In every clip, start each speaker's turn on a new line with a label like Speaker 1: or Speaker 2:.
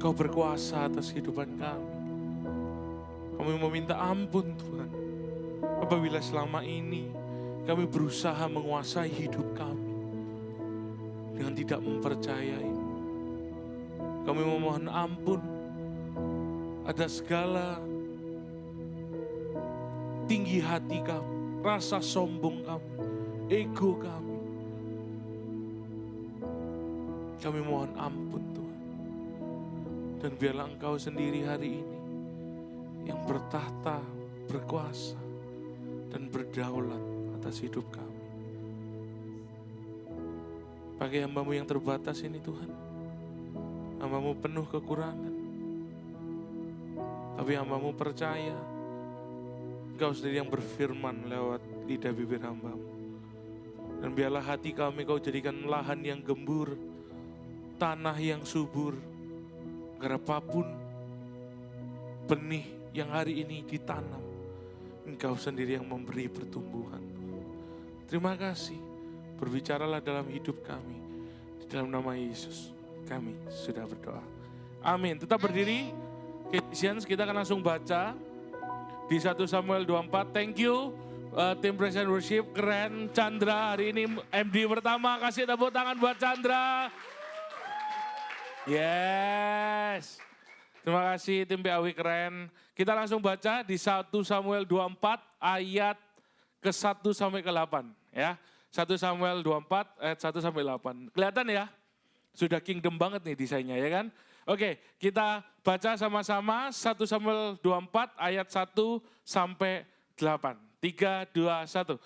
Speaker 1: Kau berkuasa atas kehidupan kami. Kami meminta ampun Tuhan. Apabila selama ini kami berusaha menguasai hidup kami dengan tidak mempercayai. Kami memohon ampun atas segala tinggi hati kami, rasa sombong kami, ego kami. Kami mohon ampun Tuhan. Dan biarlah Engkau sendiri hari ini yang bertahta, berkuasa, dan berdaulat atas hidup kami. Pakai hamba-Mu yang terbatas ini Tuhan. Hamba-Mu penuh kekurangan. Tapi hamba-Mu percaya Engkau sendiri yang berfirman lewat lidah bibir hamba-Mu. Dan biarlah hati kami Kau jadikan lahan yang gembur, tanah yang subur, agar apapun benih yang hari ini ditanam, Engkau sendiri yang memberi pertumbuhan. Terima kasih, berbicaralah dalam hidup kami. Di dalam nama Yesus, kami sudah berdoa. Amin. Tetap berdiri. Christians, kita akan langsung baca di 1 Samuel 24. Thank you, tim Praise and Worship. Keren, Chandra hari ini MD pertama. Kasih tepuk tangan buat Chandra. Yes. Terima kasih tim PAW keren. Kita langsung baca di 1 Samuel 24 ayat ke-1 sampai ke-8 ya. 1 Samuel 24 ayat 1 sampai 8. Kelihatan ya? Sudah kingdom banget nih desainnya ya kan? Oke, kita baca sama-sama 1 Samuel 24 ayat 1 sampai 8. 3, 2, 1.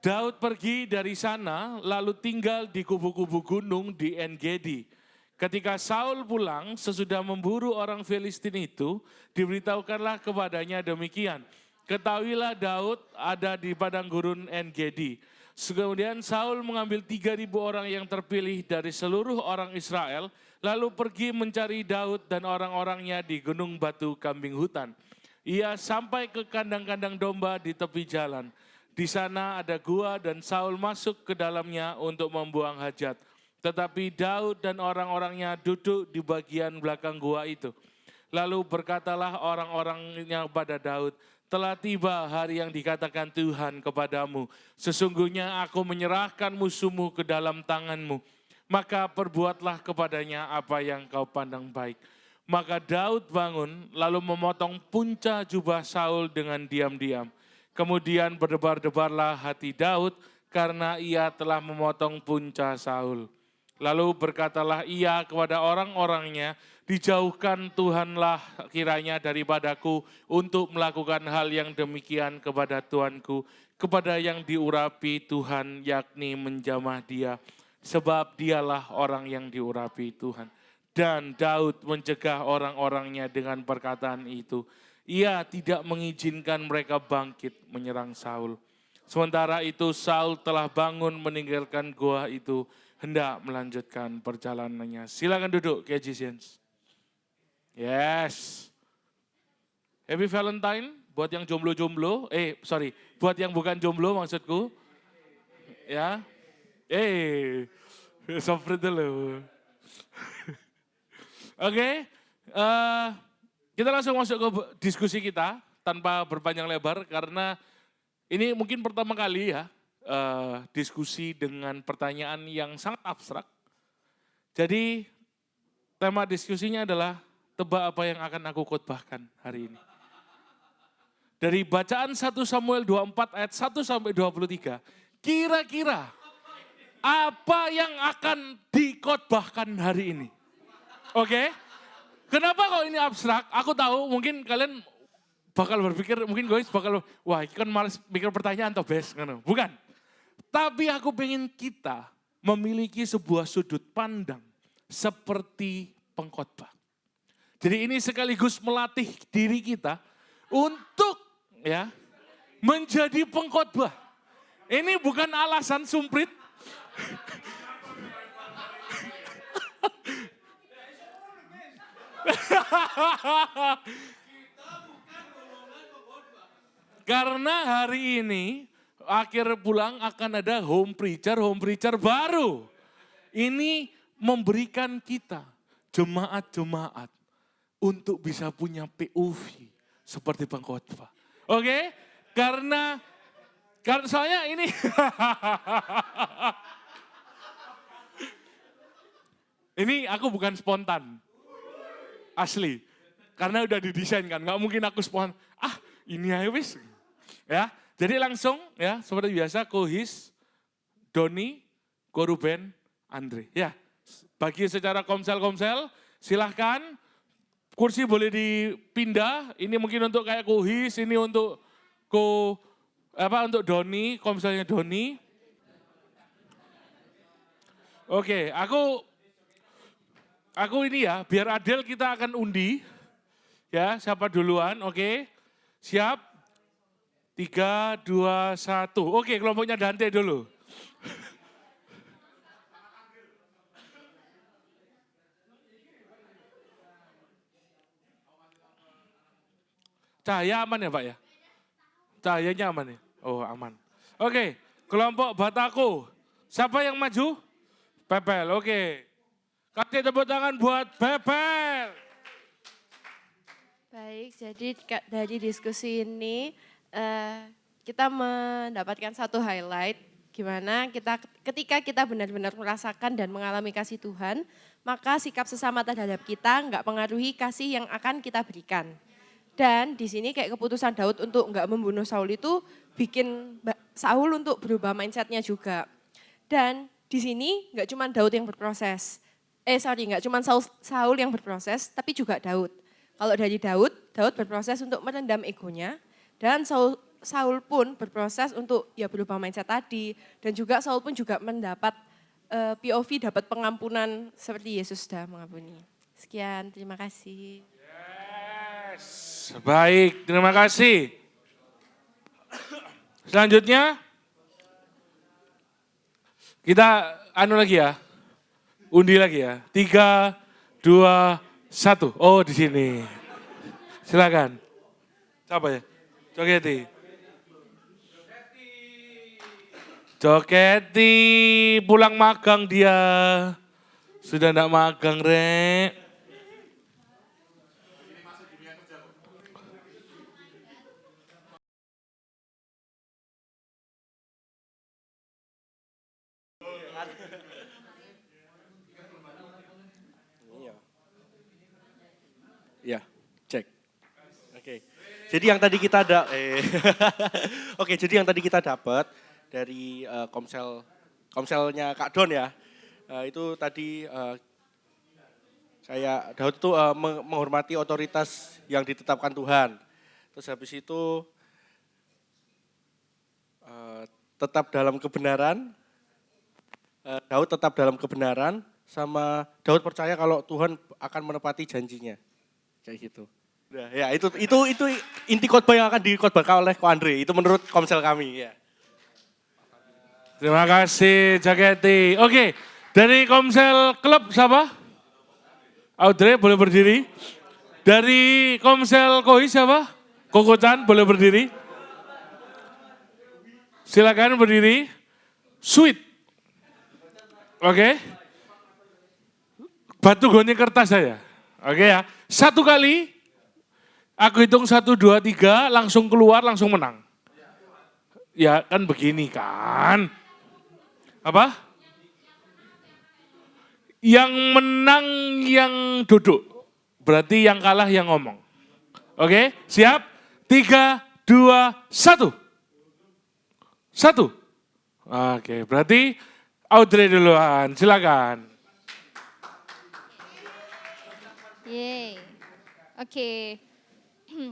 Speaker 1: Daud pergi dari sana lalu tinggal di kubu-kubu gunung di En-Gedi. Ketika Saul pulang sesudah memburu orang Filistin itu, diberitahukanlah kepadanya demikian. Ketahuilah Daud ada di padang gurun En-Gedi. Kemudian Saul mengambil 3.000 orang yang terpilih dari seluruh orang Israel, lalu pergi mencari Daud dan orang-orangnya di gunung batu kambing hutan. Ia sampai ke kandang-kandang domba di tepi jalan. Di sana ada gua dan Saul masuk ke dalamnya untuk membuang hajat. Tetapi Daud dan orang-orangnya duduk di bagian belakang gua itu. Lalu berkatalah orang-orangnya pada Daud, telah tiba hari yang dikatakan Tuhan kepadamu. Sesungguhnya aku menyerahkan musuhmu ke dalam tanganmu. Maka perbuatlah kepadanya apa yang kau pandang baik. Maka Daud bangun lalu memotong punca jubah Saul dengan diam-diam. Kemudian berdebar-debarlah hati Daud karena ia telah memotong punca Saul. Lalu berkatalah ia kepada orang-orangnya, dijauhkan Tuhanlah kiranya daripadaku untuk melakukan hal yang demikian kepada Tuanku, kepada yang diurapi Tuhan yakni menjamah dia, sebab dialah orang yang diurapi Tuhan. Dan Daud mencegah orang-orangnya dengan perkataan itu. Ia tidak mengizinkan mereka bangkit menyerang Saul. Sementara itu Saul telah bangun meninggalkan gua itu, hendak melanjutkan perjalanannya. Silakan duduk, Christians. Yes. Happy Valentine buat yang jomblo-jomblo. Buat yang bukan jomblo maksudku. Ya. Soprit dulu. Oke. Kita langsung masuk ke diskusi kita tanpa berpanjang lebar karena ini mungkin pertama kali ya. Diskusi dengan pertanyaan yang sangat abstrak. Jadi tema diskusinya adalah tebak apa yang akan aku khotbahkan hari ini. Dari bacaan 1 Samuel 24 ayat 1 sampai 23, kira-kira apa yang akan dikhotbahkan hari ini? Oke? Kenapa kok ini abstrak? Aku tahu mungkin kalian bakal berpikir, mungkin guys bakal, wah ini kan males mikir pertanyaan toh bes. Bukan. Tapi aku pengen kita memiliki sebuah sudut pandang seperti pengkhotbah. Jadi ini sekaligus melatih diri kita untuk ya menjadi pengkhotbah. Ini bukan alasan sumprit. Karena hari ini akhir bulan akan ada home preacher baru. Ini memberikan kita jemaat-jemaat untuk bisa punya POV seperti pengkhotbah. Oke? Karena soalnya ini ini aku bukan spontan. Asli. Karena udah didesain kan, nggak mungkin aku spontan. Ini aja wis. Ya, jadi langsung ya seperti biasa Kohis, Doni, Koruben, Andre. Ya, bagi secara komsel silahkan kursi boleh dipindah. Ini mungkin untuk kayak Kohis, ini untuk untuk Doni, komselnya Doni. Oke, aku ini ya, biar adil kita akan undi. Ya, siapa duluan? Oke. Siap? 3, 2, 1. Oke, kelompoknya Dante dulu. Cahaya aman ya Pak ya? Cahayanya aman ya? Oh aman. Oke, kelompok Bataku. Siapa yang maju? Pepel, oke. Kasih tepuk tangan buat Pepel.
Speaker 2: Baik, jadi dari diskusi ini kita mendapatkan satu highlight gimana ketika kita benar-benar merasakan dan mengalami kasih Tuhan, maka sikap sesama terhadap kita nggak pengaruhi kasih yang akan kita berikan. Dan di sini kayak keputusan Daud untuk nggak membunuh Saul itu bikin Saul untuk berubah mindsetnya juga. Dan di sini nggak cuma Daud yang berproses, nggak cuma Saul yang berproses, tapi juga Daud. Kalau dari Daud berproses untuk merendam egonya, dan Saul pun berproses untuk ya berubah mindset tadi, dan juga Saul pun juga mendapat POV, dapat pengampunan seperti Yesus sudah mengampuni. Sekian, terima kasih.
Speaker 1: Yes, baik, terima kasih. Selanjutnya, kita lagi ya, undi lagi ya. 3, 2, 1. Oh di sini. Silakan. Siapa ya? Joketi. Joketi pulang magang dia. Sudah enggak magang, Rek.
Speaker 3: Ya, cek. Oke. Jadi yang tadi kita ada Oke, jadi yang tadi kita dapat dari komselnya Kak Don ya. Itu tadi kayak Daud itu menghormati otoritas yang ditetapkan Tuhan. Terus habis itu tetap dalam kebenaran. Daud tetap dalam kebenaran sama Daud percaya kalau Tuhan akan menepati janjinya. Kayak gitu. Nah, ya itu inti khotbah yang akan dikhotbahkan oleh Ko Andre. Itu menurut komsel kami ya.
Speaker 1: Terima kasih Jaketi. Oke, dari komsel klub siapa? Audrey boleh berdiri. Dari komsel Koi siapa? Koko Chan boleh berdiri. Silakan berdiri. Sweet. Oke. Batu gunting kertas saya. Oke ya. Satu kali, aku hitung 1, 2, 3, langsung keluar, langsung menang. Ya kan begini kan. Apa? Yang menang yang duduk. Berarti yang kalah yang ngomong. Oke, siap? 3, 2, 1. 1. Oke, berarti Audrey duluan, silakan.
Speaker 4: Yeay. Oke.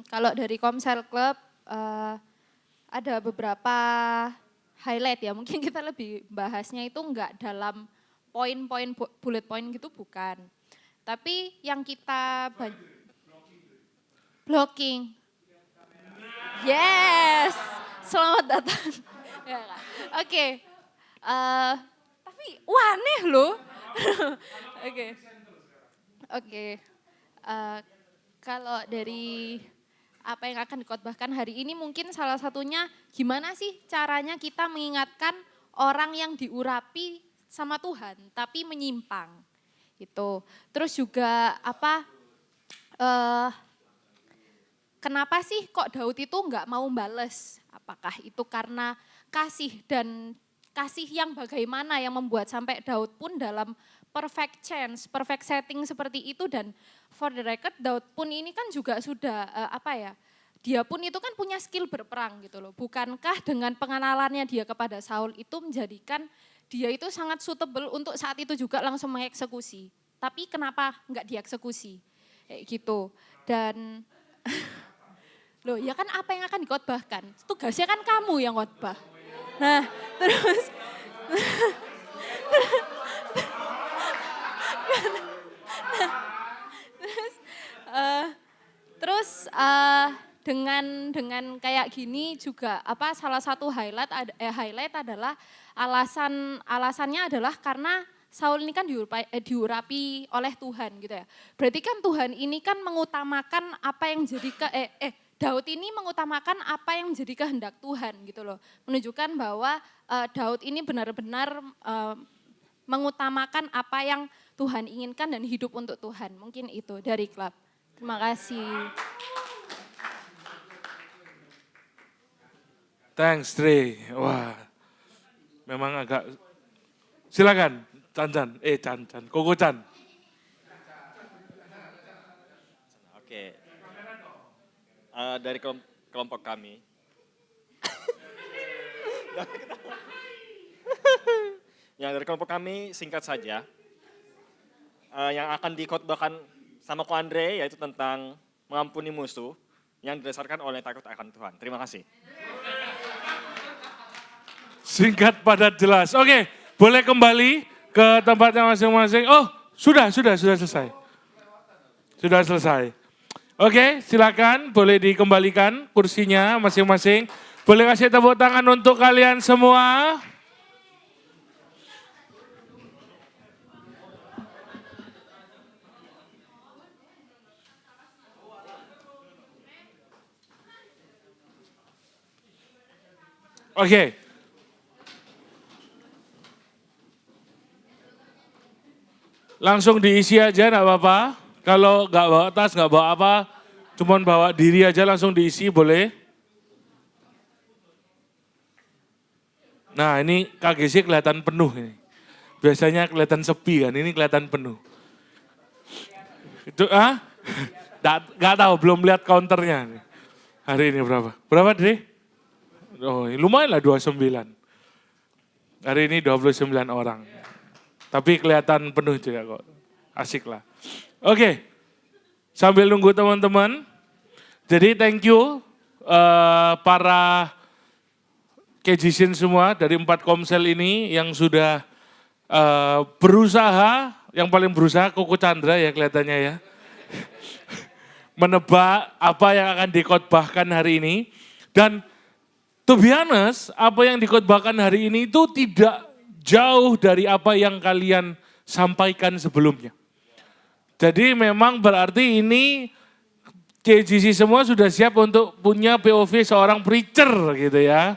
Speaker 4: Kalau dari Komsel Club ada beberapa highlight ya. Mungkin kita lebih bahasnya itu enggak dalam poin-poin bullet point gitu bukan. Tapi yang kita blocking. Yes. Selamat datang. Oke. Tapi aneh loh. Oke. Kalau dari apa yang akan dikhotbahkan hari ini mungkin salah satunya gimana sih caranya kita mengingatkan orang yang diurapi sama Tuhan tapi menyimpang gitu. Terus juga eh, kenapa sih kok Daud itu nggak mau bales? Apakah itu karena kasih dan kasih yang bagaimana yang membuat sampai Daud pun dalam perfect chance, perfect setting seperti itu, dan for the record Daud pun ini kan juga sudah dia pun itu kan punya skill berperang gitu loh. Bukankah dengan pengenalannya dia kepada Saul itu menjadikan dia itu sangat suitable untuk saat itu juga langsung mengeksekusi. Tapi kenapa enggak dieksekusi? Kayak gitu. Dan loh ya kan apa yang akan dikotbahkan? Tugasnya kan kamu yang khotbah. Nah terus terus dengan kayak gini juga salah satu highlight adalah alasannya adalah karena Saul ini kan diurapi oleh Tuhan gitu ya. Berarti kan Tuhan ini kan mengutamakan apa yang jadi Daud ini mengutamakan apa yang menjadi kehendak Tuhan gitu loh. Menunjukkan bahwa Daud ini benar-benar mengutamakan apa yang Tuhan inginkan dan hidup untuk Tuhan. Mungkin itu dari klub. Terima kasih.
Speaker 1: Thanks, Dre. Wah, memang agak... Silakan, Chan. Koko Chan.
Speaker 5: Oke. Dari kelompok kami. Yang dari kelompok kami singkat saja. Yang akan dikhotbahkan sama Ko Andre yaitu tentang mengampuni musuh yang didasarkan oleh takut akan Tuhan. Terima kasih.
Speaker 1: Singkat, padat, jelas. Oke, boleh kembali ke tempatnya masing-masing. Oh, sudah selesai. Sudah selesai. Oke, silakan boleh dikembalikan kursinya masing-masing. Boleh kasih tepuk tangan untuk kalian semua. Oke. Langsung diisi aja enggak apa-apa. Kalau enggak bawa tas, enggak bawa apa, cuman bawa diri aja langsung diisi boleh. Nah ini KGC kelihatan penuh ini. Biasanya kelihatan sepi kan, ini kelihatan penuh. Itu Enggak tahu, belum lihat counternya. Hari ini berapa? Berapa, Dre? Oh, lumayan lah 29. Hari ini 29 orang. Tapi kelihatan penuh juga kok. Asik lah. Oke, sambil nunggu teman-teman. Jadi thank you para Kejisin semua dari 4 komsel ini yang sudah berusaha, yang paling berusaha Koko Chandra ya kelihatannya ya. Menebak apa yang akan dikhotbahkan hari ini. Dan to be honest, apa yang dikhotbahkan hari ini itu tidak jauh dari apa yang kalian sampaikan sebelumnya. Jadi memang berarti ini KGC semua sudah siap untuk punya POV seorang preacher gitu ya.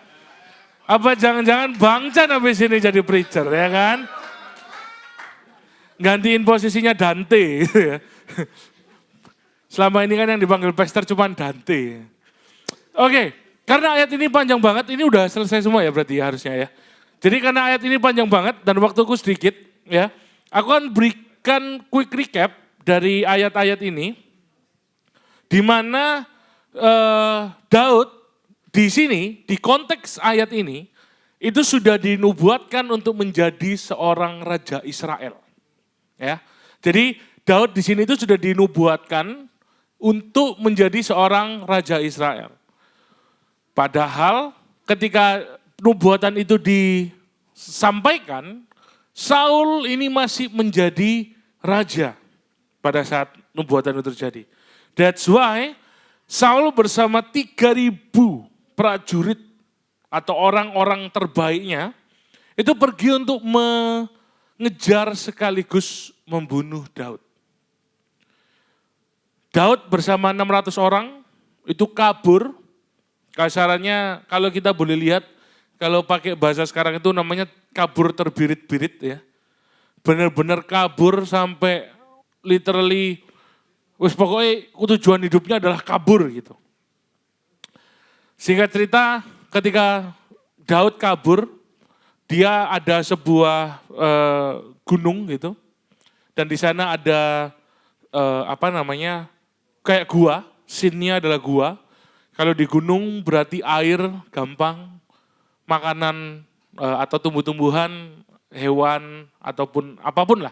Speaker 1: Apa jangan-jangan Bang Chan habis ini jadi preacher ya kan? Gantiin posisinya Dante gitu ya. Selama ini kan yang dipanggil pastor cuma Dante. Oke, karena ayat ini panjang banget, ini udah selesai semua ya berarti ya, harusnya ya. Jadi karena ayat ini panjang banget dan waktuku sedikit ya, aku akan berikan quick recap dari ayat-ayat ini. Di mana Daud di sini, di konteks ayat ini, itu sudah dinubuatkan untuk menjadi seorang raja Israel. Ya, jadi Daud di sini itu sudah dinubuatkan untuk menjadi seorang raja Israel. Padahal ketika nubuatan itu disampaikan, Saul ini masih menjadi raja pada saat nubuatan itu terjadi. That's why Saul bersama 3.000 prajurit atau orang-orang terbaiknya itu pergi untuk mengejar sekaligus membunuh Daud. Daud bersama 600 orang itu kabur. Kasarannya kalau kita boleh lihat, kalau pakai bahasa sekarang itu namanya kabur terbirit-birit ya. Benar-benar kabur sampai literally Wis pokoknya tujuan hidupnya adalah kabur gitu. Singkat cerita, ketika Daud kabur, dia ada sebuah gunung gitu, dan di sana ada kayak gua, scene-nya adalah gua. Kalau di gunung berarti air gampang, makanan atau tumbuh-tumbuhan, hewan ataupun apapun lah,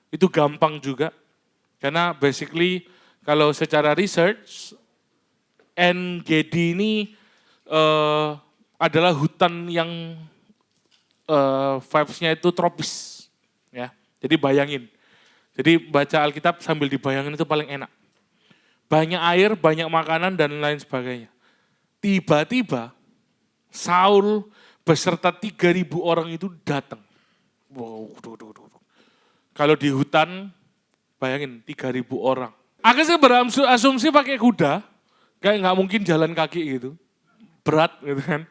Speaker 1: itu gampang juga. Karena basically kalau secara research, NGD ini adalah hutan yang vibes-nya itu tropis. Ya. Jadi bayangin. Jadi baca Alkitab sambil dibayangin itu paling enak. Banyak air, banyak makanan dan lain sebagainya. Tiba-tiba Saul beserta 3.000 orang itu datang. Wow, kalau di hutan, bayangin 3.000 orang. Akhirnya berasumsi pakai kuda, kayak nggak mungkin jalan kaki gitu. Berat gitu kan.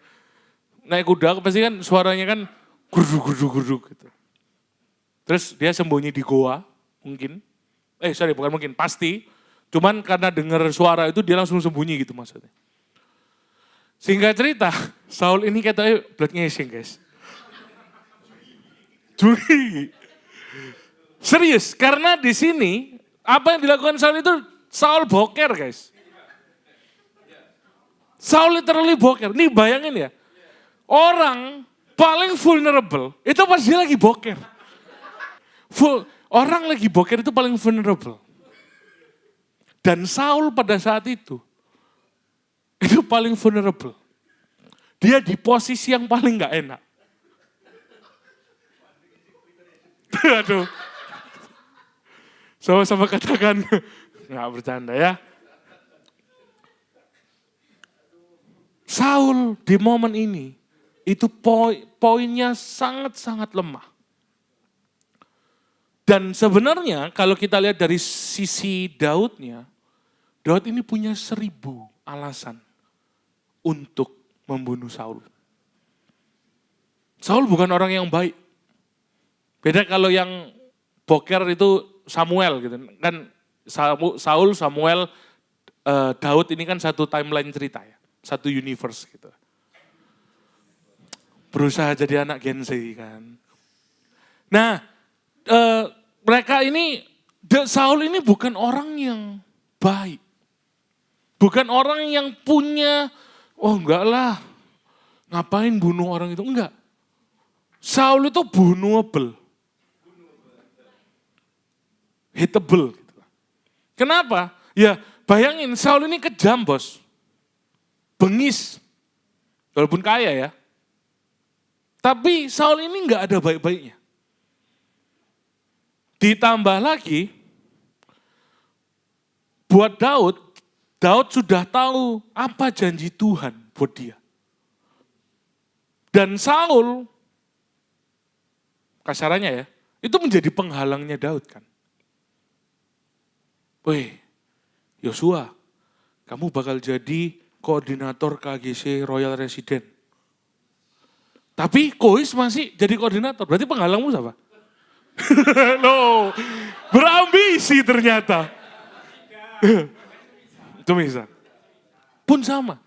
Speaker 1: Naik kuda pasti kan suaranya kan gurduk gitu. Terus dia sembunyi di goa mungkin. Bukan mungkin, pasti. Cuman karena dengar suara itu dia langsung sembunyi gitu maksudnya. Singkat cerita, Saul ini katanya blood ngesing guys. Juri. Serius, karena di sini apa yang dilakukan Saul itu Saul boker guys. Saul literally boker. Nih bayangin ya, orang paling vulnerable itu pas dia lagi boker. Orang lagi boker itu paling vulnerable. Dan Saul pada saat itu paling vulnerable. Dia di posisi yang paling gak enak. Aduh. Sama-sama katakan, nggak bercanda ya. Saul di momen ini, itu poinnya sangat-sangat lemah. Dan sebenarnya kalau kita lihat dari sisi Daudnya, Daud ini punya 1.000 alasan untuk membunuh Saul. Saul bukan orang yang baik. Beda kalau yang boker itu Samuel gitu. Kan Saul, Samuel, Daud ini kan satu timeline cerita ya. Satu universe gitu. Berusaha jadi anak Gen Z kan. Nah, mereka ini, Saul ini bukan orang yang baik. Bukan orang yang punya, oh enggak lah, ngapain bunuh orang itu, enggak. Saul itu bunuhable. Hitable. Kenapa? Ya bayangin Saul ini kejam bos. Bengis. Walaupun kaya ya. Tapi Saul ini enggak ada baik-baiknya. Ditambah lagi, buat Daud sudah tahu apa janji Tuhan buat dia. Dan Saul, kasarannya ya, itu menjadi penghalangnya Daud kan. Weh, Yosua, kamu bakal jadi koordinator KGC Royal Resident. Tapi Kois masih jadi koordinator, berarti penghalangmu siapa? Loh, berambisi ternyata. Itu bisa. Pun sama.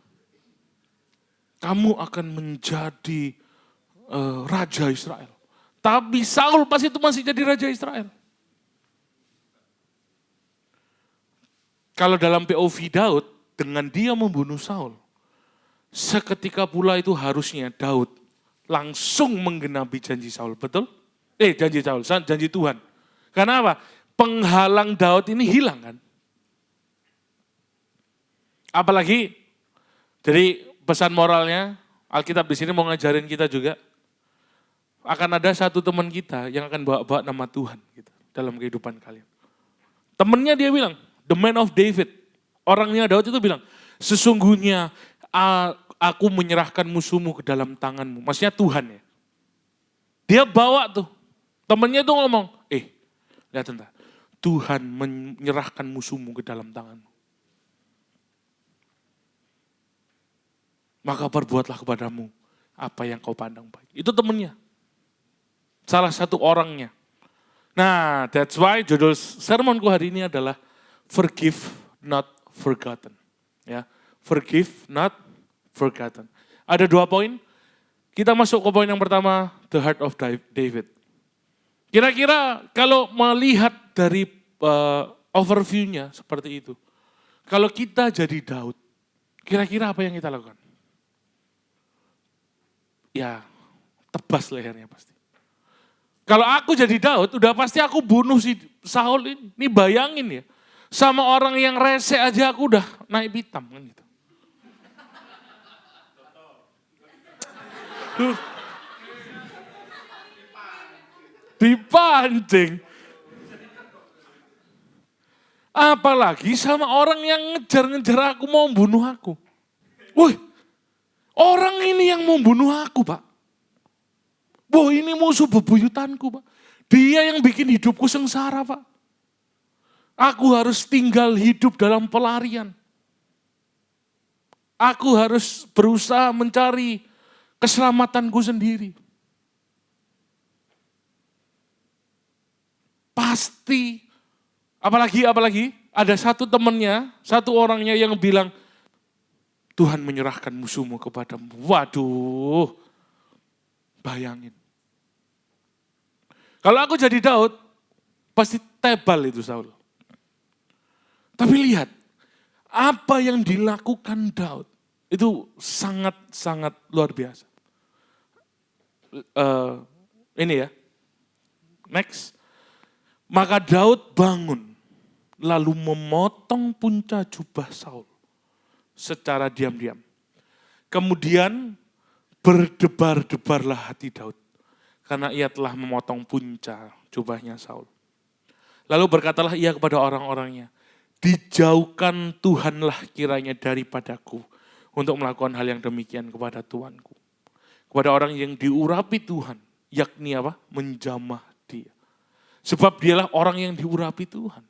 Speaker 1: Kamu akan menjadi Raja Israel. Tapi Saul pas itu masih jadi Raja Israel. Kalau dalam POV Daud, dengan dia membunuh Saul, seketika pula itu harusnya Daud langsung menggenapi janji Saul, betul? Janji Tuhan. Karena apa? Penghalang Daud ini hilang kan? Apalagi, jadi pesan moralnya, Alkitab di sini mau ngajarin kita juga, akan ada satu teman kita yang akan bawa nama Tuhan gitu, dalam kehidupan kalian. Temennya dia bilang, the man of David, orangnya Daud itu bilang, sesungguhnya aku menyerahkan musuhmu ke dalam tanganmu. Maksudnya Tuhan ya. Dia bawa tuh, temennya tuh ngomong, lihat entah, Tuhan menyerahkan musuhmu ke dalam tanganmu. Maka perbuatlah kepadamu apa yang kau pandang baik. Itu temennya. Salah satu orangnya. Nah, that's why judul sermonku hari ini adalah forgive not forgotten. Ya, forgive not forgotten. Ada 2 poin. Kita masuk ke poin yang pertama, the heart of David. Kira-kira kalau melihat dari overview-nya seperti itu. Kalau kita jadi Daud, kira-kira apa yang kita lakukan? Ya, tebas lehernya pasti. Kalau aku jadi Daud, udah pasti aku bunuh si Saul ini. Ini bayangin ya, sama orang yang rese aja aku udah naik pitam kan gitu. Dipancing. Apalagi sama orang yang ngejar-ngejar aku mau bunuh aku. Wih, orang ini yang mau bunuh aku, Pak. Wah, ini musuh bebuyutanku, Pak. Dia yang bikin hidupku sengsara, Pak. Aku harus tinggal hidup dalam pelarian. Aku harus berusaha mencari keselamatanku sendiri. Pasti, apalagi ada satu temannya, satu orangnya yang bilang, Tuhan menyerahkan musuhmu kepadamu. Waduh, bayangin. Kalau aku jadi Daud, pasti tebal itu Saul. Tapi lihat, apa yang dilakukan Daud, itu sangat-sangat luar biasa. Ini ya, next. Maka Daud bangun, lalu memotong punca jubah Saul secara diam-diam. Kemudian berdebar-debarlah hati Daud, karena ia telah memotong punca jubahnya Saul. Lalu berkatalah ia kepada orang-orangnya, dijauhkan Tuhanlah kiranya daripadaku untuk melakukan hal yang demikian kepada Tuanku. Kepada orang yang diurapi Tuhan, yakni apa? Menjamah dia. Sebab dialah orang yang diurapi Tuhan.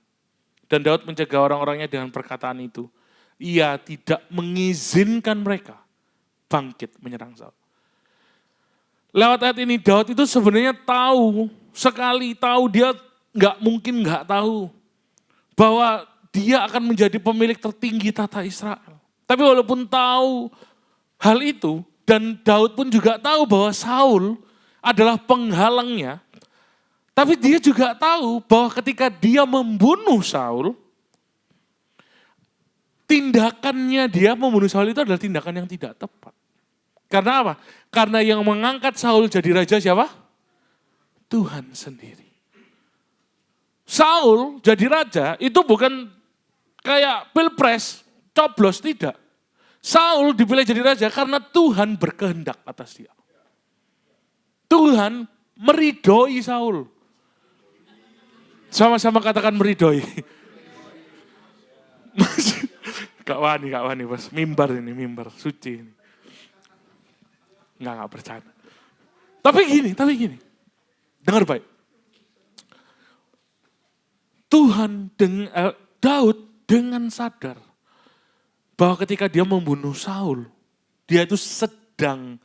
Speaker 1: Dan Daud mencegah orang-orangnya dengan perkataan itu. Ia tidak mengizinkan mereka bangkit menyerang Saul. Lewat ayat ini Daud itu sebenarnya tahu, dia nggak mungkin nggak tahu bahwa dia akan menjadi pemilik tertinggi tata Israel. Tapi walaupun tahu hal itu, dan Daud pun juga tahu bahwa Saul adalah penghalangnya, tapi dia juga tahu bahwa ketika dia membunuh Saul, tindakannya dia membunuh Saul itu adalah tindakan yang tidak tepat. Karena apa? Karena yang mengangkat Saul jadi raja siapa? Tuhan sendiri. Saul jadi raja itu bukan kayak pilpres, coblos, tidak. Saul dipilih jadi raja karena Tuhan berkehendak atas dia. Tuhan meridhoi Saul. Sama-sama katakan meridhoi. Kak Wani, bos. Mimbar suci ini. Enggak bercanda. Tapi gini. Dengar baik. Daud dengan sadar bahwa ketika dia membunuh Saul, dia itu sedang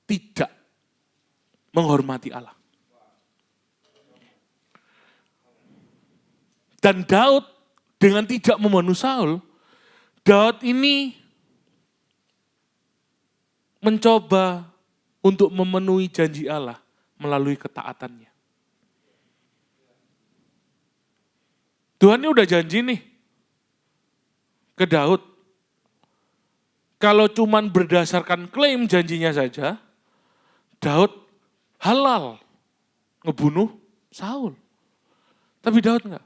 Speaker 1: tidak menghormati Allah. Dan Daud dengan tidak membunuh Saul, Daud ini mencoba untuk memenuhi janji Allah melalui ketaatannya. Tuhan ini udah janji nih ke Daud. Kalau cuman berdasarkan klaim janjinya saja, Daud halal ngebunuh Saul. Tapi Daud enggak.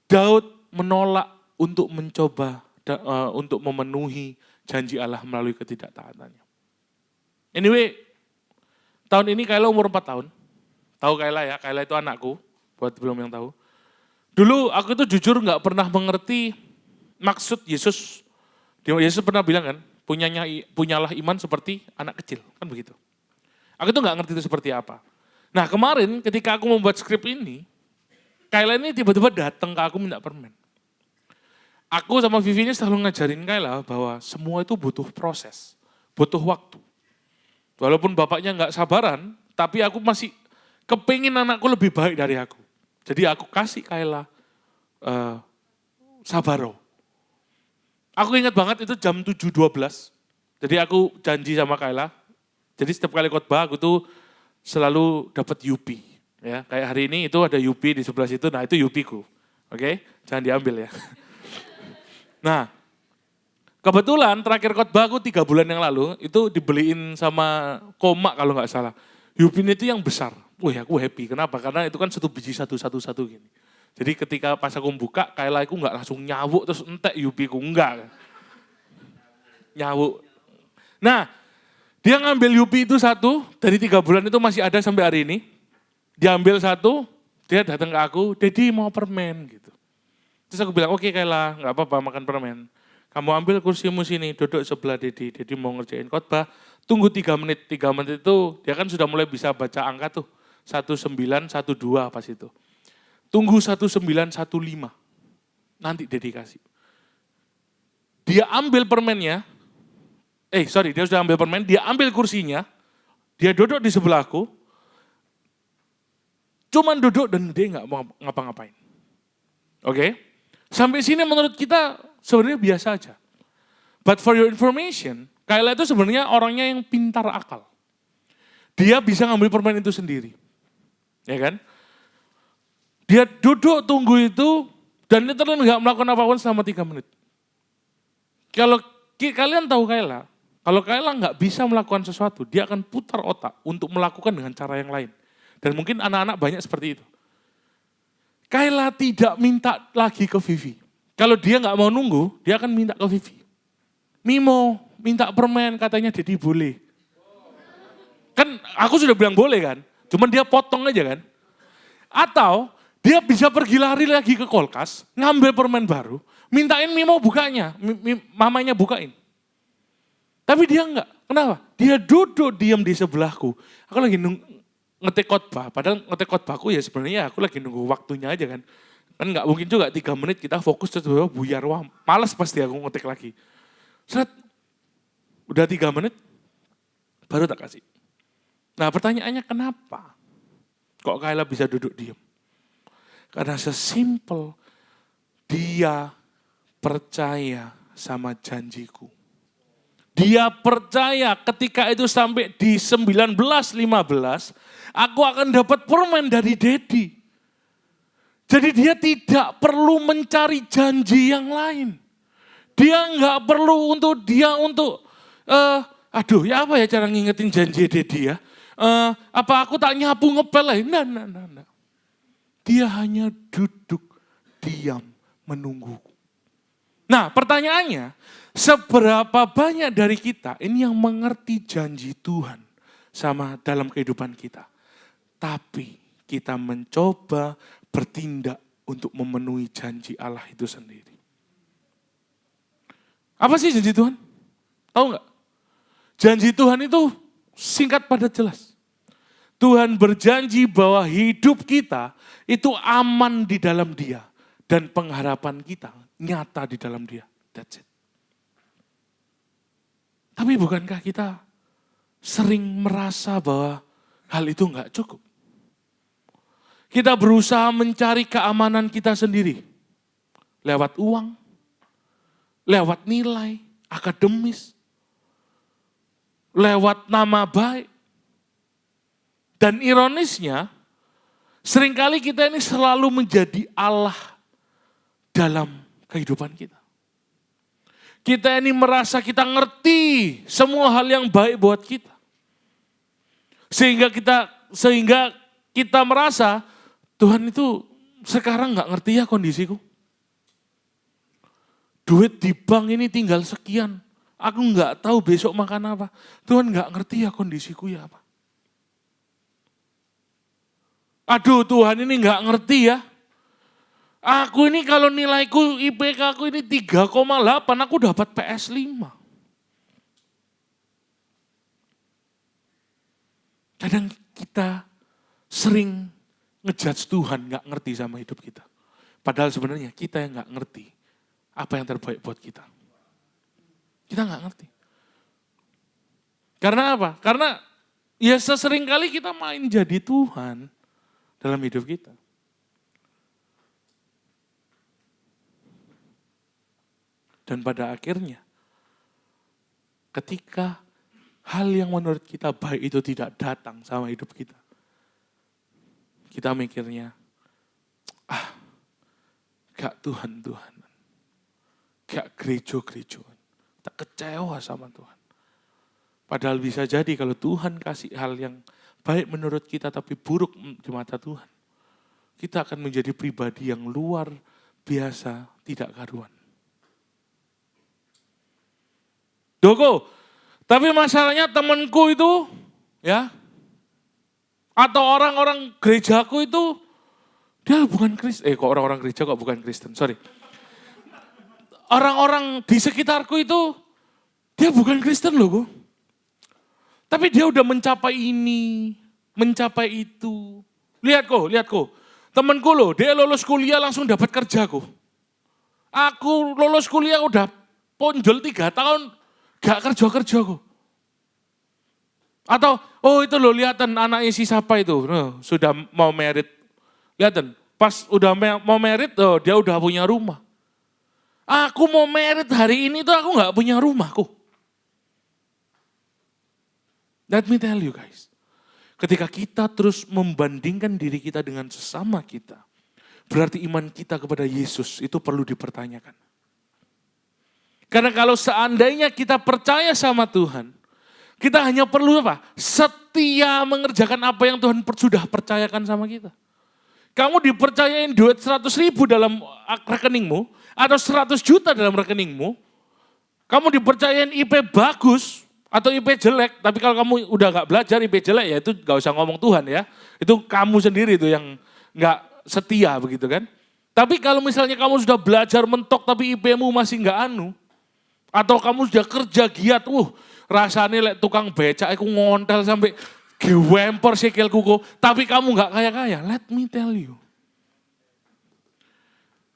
Speaker 1: Daud menolak untuk mencoba, untuk memenuhi janji Allah melalui ketidaktaatannya. Anyway, tahun ini Kayla umur 4 tahun. Tahu Kayla ya, Kayla itu anakku, buat belum yang tahu. Dulu aku itu jujur nggak pernah mengerti maksud Yesus. Yesus pernah bilang kan, punyalah iman seperti anak kecil, kan begitu. Aku itu nggak ngerti itu seperti apa. Nah kemarin ketika aku membuat skrip ini, Kayla ini tiba-tiba datang ke aku minta permen. Aku sama Vivi ini selalu ngajarin Kayla bahwa semua itu butuh proses, butuh waktu. Walaupun bapaknya nggak sabaran, tapi aku masih kepingin anakku lebih baik dari aku. Jadi aku kasih Kayla Sabaro. Aku ingat banget itu jam 7.12. Jadi aku janji sama Kayla. Jadi setiap kali khotbah aku tuh selalu dapat Yupi. Ya, kayak hari ini itu ada Yupi di sebelah situ, nah itu Yupiku. Oke, jangan diambil ya. Nah, kebetulan terakhir khotbah aku 3 bulan yang lalu, itu dibeliin sama Koma kalau nggak salah. Yupin itu yang besar. Wih aku happy, kenapa? Karena itu kan 1 biji satu gini. Jadi ketika pas aku buka, Kayla aku nggak langsung nyawuk terus entek Yupiku, enggak. Nyawuk. Nah, dia ngambil Yupi itu 1, dari 3 bulan itu masih ada sampai hari ini. Dia ambil 1, dia datang ke aku, Dedi mau permen gitu. Terus aku bilang, oke Kayla, nggak apa-apa makan permen. Kamu ambil kursimu sini, duduk sebelah Dedi. Dedi mau ngerjain khotbah, tunggu 3 menit. 3 menit itu dia kan sudah mulai bisa baca angka tuh. 1912 pas itu. Tunggu 1915, nanti Dedi kasih. Dia ambil permennya, dia sudah ambil permen, dia ambil kursinya, dia duduk di sebelahku, cuman duduk dan dia nggak mau ngapa-ngapain. Oke? Sampai sini menurut kita sebenarnya biasa aja. But for your information, Kayla itu sebenarnya orangnya yang pintar akal. Dia bisa ngambil permen itu sendiri. Ya kan? Dia duduk tunggu itu, dan dia terus nggak melakukan apapun selama 3 menit. Kalau kalian tahu Kayla, kalau Kayla nggak bisa melakukan sesuatu, dia akan putar otak untuk melakukan dengan cara yang lain. Dan mungkin anak-anak banyak seperti itu. Kayla tidak minta lagi ke Vivi. Kalau dia nggak mau nunggu, dia akan minta ke Vivi. Mimo, minta permen, katanya Dedi boleh. Kan aku sudah bilang boleh kan, cuman dia potong aja kan. Atau dia bisa pergi lari lagi ke kulkas, ngambil permen baru, mintain Mimo bukanya, mamanya bukain. Tapi dia enggak. Kenapa? Dia duduk diam di sebelahku. Aku lagi ngetik khotbah. Padahal ngetik khotbahku ya sebenarnya aku lagi nunggu waktunya aja kan. Kan enggak mungkin juga 3 menit kita fokus terus buyar. Wah males pasti aku ngetik lagi. Seret. Udah 3 menit baru tak kasih. Nah pertanyaannya kenapa? Kok Kayla bisa duduk diam? Karena sesimpel dia percaya sama janjiku. Dia percaya ketika itu sampai di 19.15, aku akan dapat permen dari Dedi. Jadi dia tidak perlu mencari janji yang lain. Dia nggak perlu untuk apa ya cara ngingetin janji Dedi ya. Apa aku tak nyapu ngepel lah? Nah. Dia hanya duduk diam menungguku. Nah pertanyaannya, seberapa banyak dari kita ini yang mengerti janji Tuhan sama dalam kehidupan kita. Tapi kita mencoba bertindak untuk memenuhi janji Allah itu sendiri. Apa sih janji Tuhan? Tahu nggak? Janji Tuhan itu singkat padat jelas. Tuhan berjanji bahwa hidup kita itu aman di dalam Dia. Dan pengharapan kita nyata di dalam Dia. That's it. Tapi bukankah kita sering merasa bahwa hal itu enggak cukup? Kita berusaha mencari keamanan kita sendiri. Lewat uang, lewat nilai, akademis, lewat nama baik. Dan ironisnya, seringkali kita ini selalu menjadi Allah dalam kehidupan kita. Kita ini merasa kita ngerti semua hal yang baik buat kita. Sehingga kita merasa Tuhan itu sekarang nggak ngerti ya kondisiku. Duit di bank ini tinggal sekian. Aku nggak tahu besok makan apa. Tuhan nggak ngerti ya kondisiku ya apa. Aduh Tuhan ini nggak ngerti ya. Aku ini kalau nilaiku IPK aku ini 3,8 aku dapat PS5. Kadang kita sering ngejudge Tuhan nggak ngerti sama hidup kita. Padahal sebenarnya kita yang nggak ngerti apa yang terbaik buat kita. Kita nggak ngerti. Karena apa? Karena ya sesering kali kita main jadi Tuhan dalam hidup kita. Dan pada akhirnya, ketika hal yang menurut kita baik itu tidak datang sama hidup kita, kita mikirnya, gak Tuhan-Tuhan, gak gereja-gerejaan, kita kecewa sama Tuhan. Padahal bisa jadi kalau Tuhan kasih hal yang baik menurut kita tapi buruk di mata Tuhan, kita akan menjadi pribadi yang luar biasa, tidak karuan. Doko, tapi masalahnya temanku itu, ya, atau orang-orang gerejaku itu, dia bukan Kristen. Kok orang-orang gereja kok bukan Kristen, sorry. Orang-orang di sekitarku itu, dia bukan Kristen loh, kok. Tapi dia udah mencapai ini, mencapai itu. Lihat kok. Temanku loh, dia lulus kuliah langsung dapat kerja kok. Aku lulus kuliah udah ponjol 3 tahun, gak kerja-kerja kok. Atau, itu loh lihatan anaknya si siapa itu, sudah mau merit. Lihatan, pas udah mau merit, dia udah punya rumah. Aku mau merit hari ini tuh aku gak punya rumah kok. Let me tell you guys, ketika kita terus membandingkan diri kita dengan sesama kita, berarti iman kita kepada Yesus itu perlu dipertanyakan. Karena kalau seandainya kita percaya sama Tuhan, kita hanya perlu apa? Setia mengerjakan apa yang Tuhan sudah percayakan sama kita. Kamu dipercayain duit 100.000 dalam rekeningmu, atau 100 juta dalam rekeningmu, kamu dipercayain IP bagus, atau IP jelek, tapi kalau kamu udah gak belajar IP jelek ya itu gak usah ngomong Tuhan ya. Itu kamu sendiri tuh yang gak setia begitu kan. Tapi kalau misalnya kamu sudah belajar mentok tapi IP-mu masih gak atau kamu sudah kerja giat, rasanya lek tukang becak aku ngontel sampai gewemper sikil kuku, tapi kamu gak kaya-kaya, let me tell you.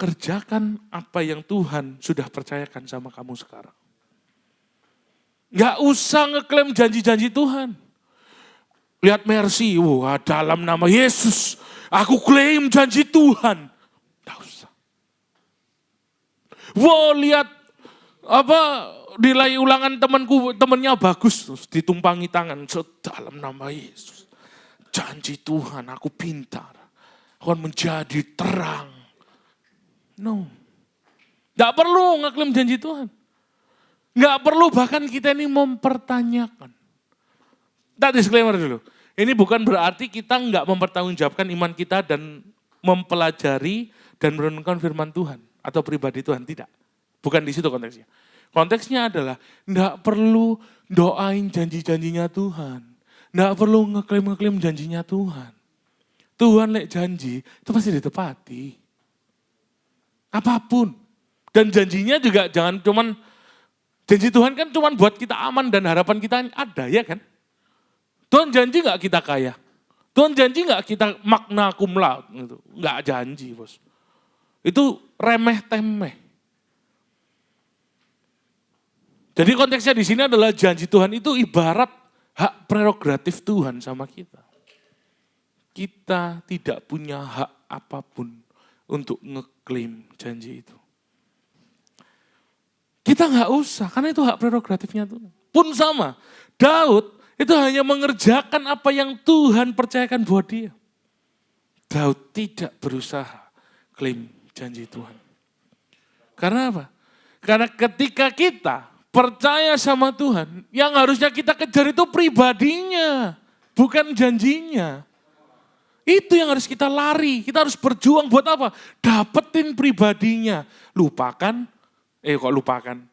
Speaker 1: Kerjakan apa yang Tuhan sudah percayakan sama kamu sekarang. Gak usah ngeklaim janji-janji Tuhan. Lihat Mercy, dalam nama Yesus, aku klaim janji Tuhan. Gak usah. Lihat nilai ulangan temennya bagus, terus ditumpangi tangan, dalam nama Yesus. Janji Tuhan, aku pintar, akan menjadi terang. No. Gak perlu ngeklaim janji Tuhan. Nggak perlu bahkan kita ini mempertanyakan. Kita disclaimer dulu. Ini bukan berarti kita nggak mempertanggungjawabkan iman kita dan mempelajari dan merenungkan firman Tuhan atau pribadi Tuhan. Tidak. Bukan di situ konteksnya. Konteksnya adalah nggak perlu doain janji-janjinya Tuhan. Nggak perlu ngeklaim janjinya Tuhan. Tuhan lek janji itu pasti ditepati. Apapun. Dan janjinya juga jangan cuman janji Tuhan kan cuma buat kita aman dan harapan kita ada, ya kan? Tuhan janji gak kita kaya? Tuhan janji gak kita magna cum laude? Gitu. Gak janji, bos. Itu remeh-temeh. Jadi konteksnya di sini adalah janji Tuhan itu ibarat hak prerogatif Tuhan sama kita. Kita tidak punya hak apapun untuk ngeklaim janji itu. Kita nggak usah, karena itu hak prerogatifnya Tuhan. Pun sama, Daud itu hanya mengerjakan apa yang Tuhan percayakan buat dia. Daud tidak berusaha klaim janji Tuhan. Karena apa? Karena ketika kita percaya sama Tuhan, yang harusnya kita kejar itu pribadinya, bukan janjinya. Itu yang harus kita lari, kita harus berjuang buat apa? Dapetin pribadinya,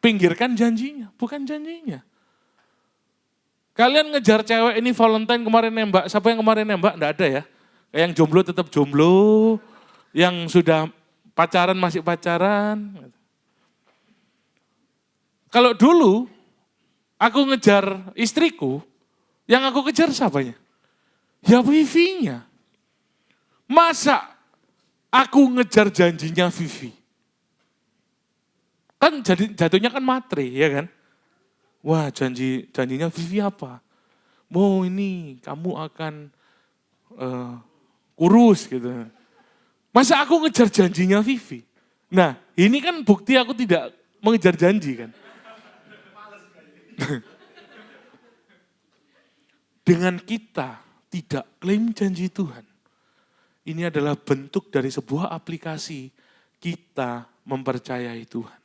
Speaker 1: pinggirkan janjinya, bukan janjinya. Kalian ngejar cewek ini Valentine kemarin nembak, siapa yang kemarin nembak? Enggak ada ya. Yang jomblo tetap jomblo, yang sudah pacaran masih pacaran. Kalau dulu aku ngejar istriku, yang aku kejar siapanya? Ya Vivi-nya. Masa aku ngejar janjinya Vivi? Kan jatuhnya kan matre, ya kan? Wah, janjinya Vivi apa? Ini kamu akan kurus gitu. Masa aku ngejar janjinya Vivi? Nah, ini kan bukti aku tidak mengejar janji kan. Dengan kita tidak klaim janji Tuhan, ini adalah bentuk dari sebuah aplikasi kita mempercayai Tuhan.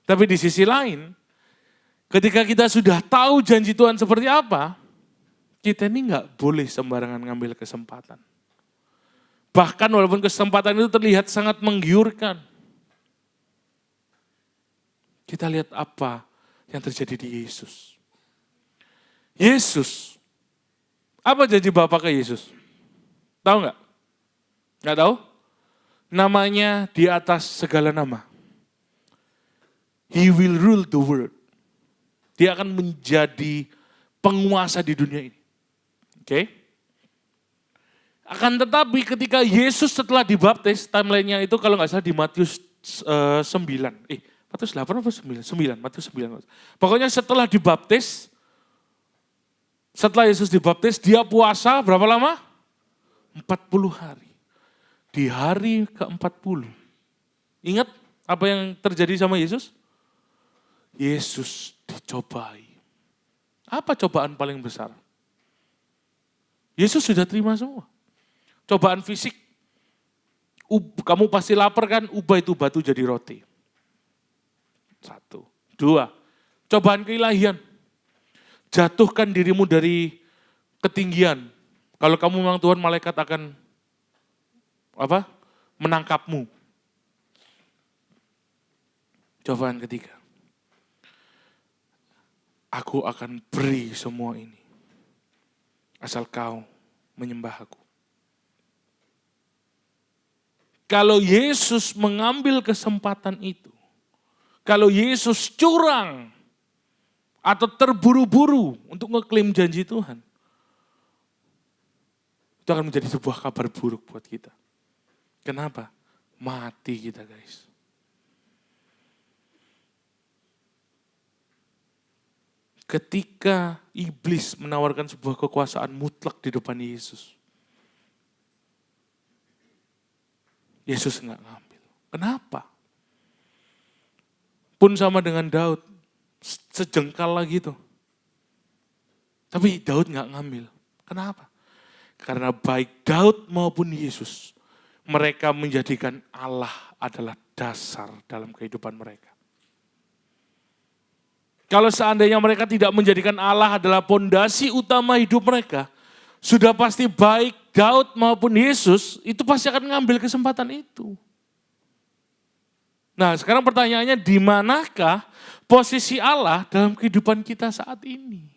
Speaker 1: Tapi di sisi lain, ketika kita sudah tahu janji Tuhan seperti apa, kita ini nggak boleh sembarangan ngambil kesempatan. Bahkan walaupun kesempatan itu terlihat sangat menggiurkan, kita lihat apa yang terjadi di Yesus. Yesus, apa janji Bapa ke Yesus? Tahu nggak? Nggak tahu? Namanya di atas segala nama. He will rule the world. Dia akan menjadi penguasa di dunia ini. Oke? Akan tetapi ketika Yesus setelah dibaptis, timeline-nya itu kalau nggak salah di Matius 9. Matius 8 atau 9? 9, Matius 9. Pokoknya setelah dibaptis, setelah Yesus dibaptis, dia puasa berapa lama? 40 hari. Di hari ke-40. Ingat apa yang terjadi sama Yesus? Yesus dicobai. Apa cobaan paling besar? Yesus sudah terima semua. Cobaan fisik. Kamu pasti lapar kan, ubah itu batu jadi roti. 1. 2. Cobaan keilahian. Jatuhkan dirimu dari ketinggian. Kalau kamu memang Tuhan, malaikat akan menangkapmu. Cobaan ketiga. Aku akan beri semua ini. Asal kau menyembah aku. Kalau Yesus mengambil kesempatan itu, kalau Yesus curang atau terburu-buru untuk ngeklaim janji Tuhan, itu akan menjadi sebuah kabar buruk buat kita. Kenapa? Mati kita guys. Ketika iblis menawarkan sebuah kekuasaan mutlak di depan Yesus, Yesus enggak ngambil. Kenapa? Pun sama dengan Daud, sejengkal lagi tuh. Tapi Daud enggak ngambil. Kenapa? Karena baik Daud maupun Yesus, mereka menjadikan Allah adalah dasar dalam kehidupan mereka. Kalau seandainya mereka tidak menjadikan Allah adalah pondasi utama hidup mereka, sudah pasti baik Daud maupun Yesus itu pasti akan ngambil kesempatan itu. Nah sekarang pertanyaannya, di manakah posisi Allah dalam kehidupan kita saat ini?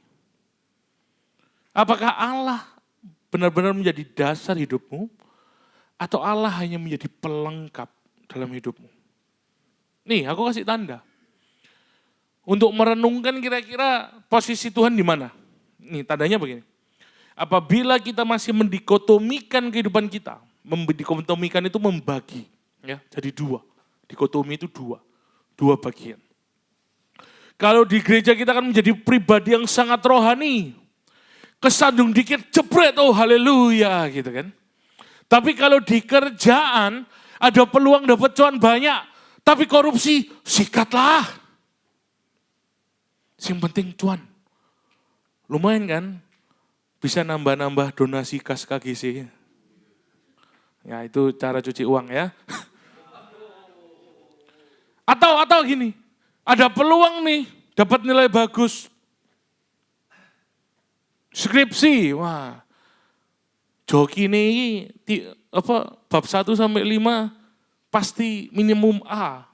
Speaker 1: Apakah Allah benar-benar menjadi dasar hidupmu? Atau Allah hanya menjadi pelengkap dalam hidupmu? Nih aku kasih tanda. Untuk merenungkan kira-kira posisi Tuhan di mana. Nih tandanya begini. Apabila kita masih mendikotomikan kehidupan kita. Mendikotomikan itu membagi. Ya, jadi dua. Dikotomi itu dua. Dua bagian. Kalau di gereja kita kan menjadi pribadi yang sangat rohani. Kesandung dikit jebret, oh haleluya gitu kan. Tapi kalau di kerjaan ada peluang dapat cuan banyak. Tapi korupsi sikatlah. Yang penting cuan. Lumayan kan? Bisa nambah-nambah donasi kas KGC. Ya itu cara cuci uang ya. Atau gini, ada peluang nih dapat nilai bagus. Skripsi, wah. Joki ini bab 1 sampai 5 pasti minimum A.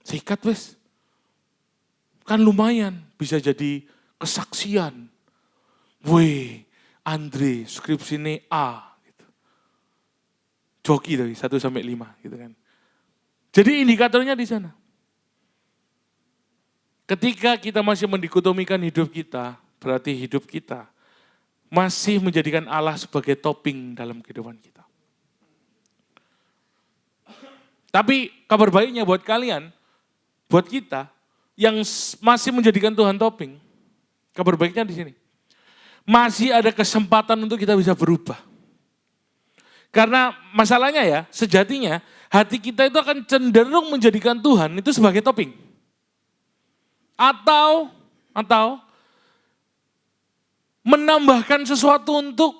Speaker 1: Sikat wes. Kan lumayan bisa jadi kesaksian. Weh, Andre skripsi ini A. Gitu. Joki tadi 1 sampai 5 gitu kan. Jadi indikatornya di sana. Ketika kita masih mendikotomikan hidup kita, berarti hidup kita masih menjadikan Allah sebagai topping dalam kehidupan kita. Tapi kabar baiknya buat kalian, buat kita yang masih menjadikan Tuhan topping, kabar baiknya di sini. Masih ada kesempatan untuk kita bisa berubah. Karena masalahnya ya, sejatinya hati kita itu akan cenderung menjadikan Tuhan itu sebagai topping. Atau menambahkan sesuatu untuk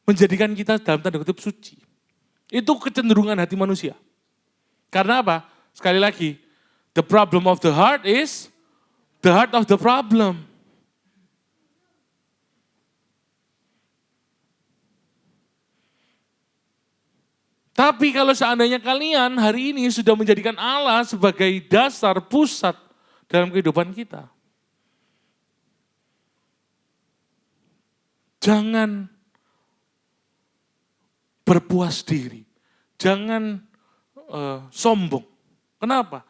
Speaker 1: menjadikan kita dalam tanda kutip suci. Itu kecenderungan hati manusia. Karena apa? Sekali lagi, the problem of the heart is the heart of the problem. Tapi kalau seandainya kalian hari ini sudah menjadikan Allah sebagai dasar pusat dalam kehidupan kita. Jangan berpuas diri. Jangan sombong. Kenapa?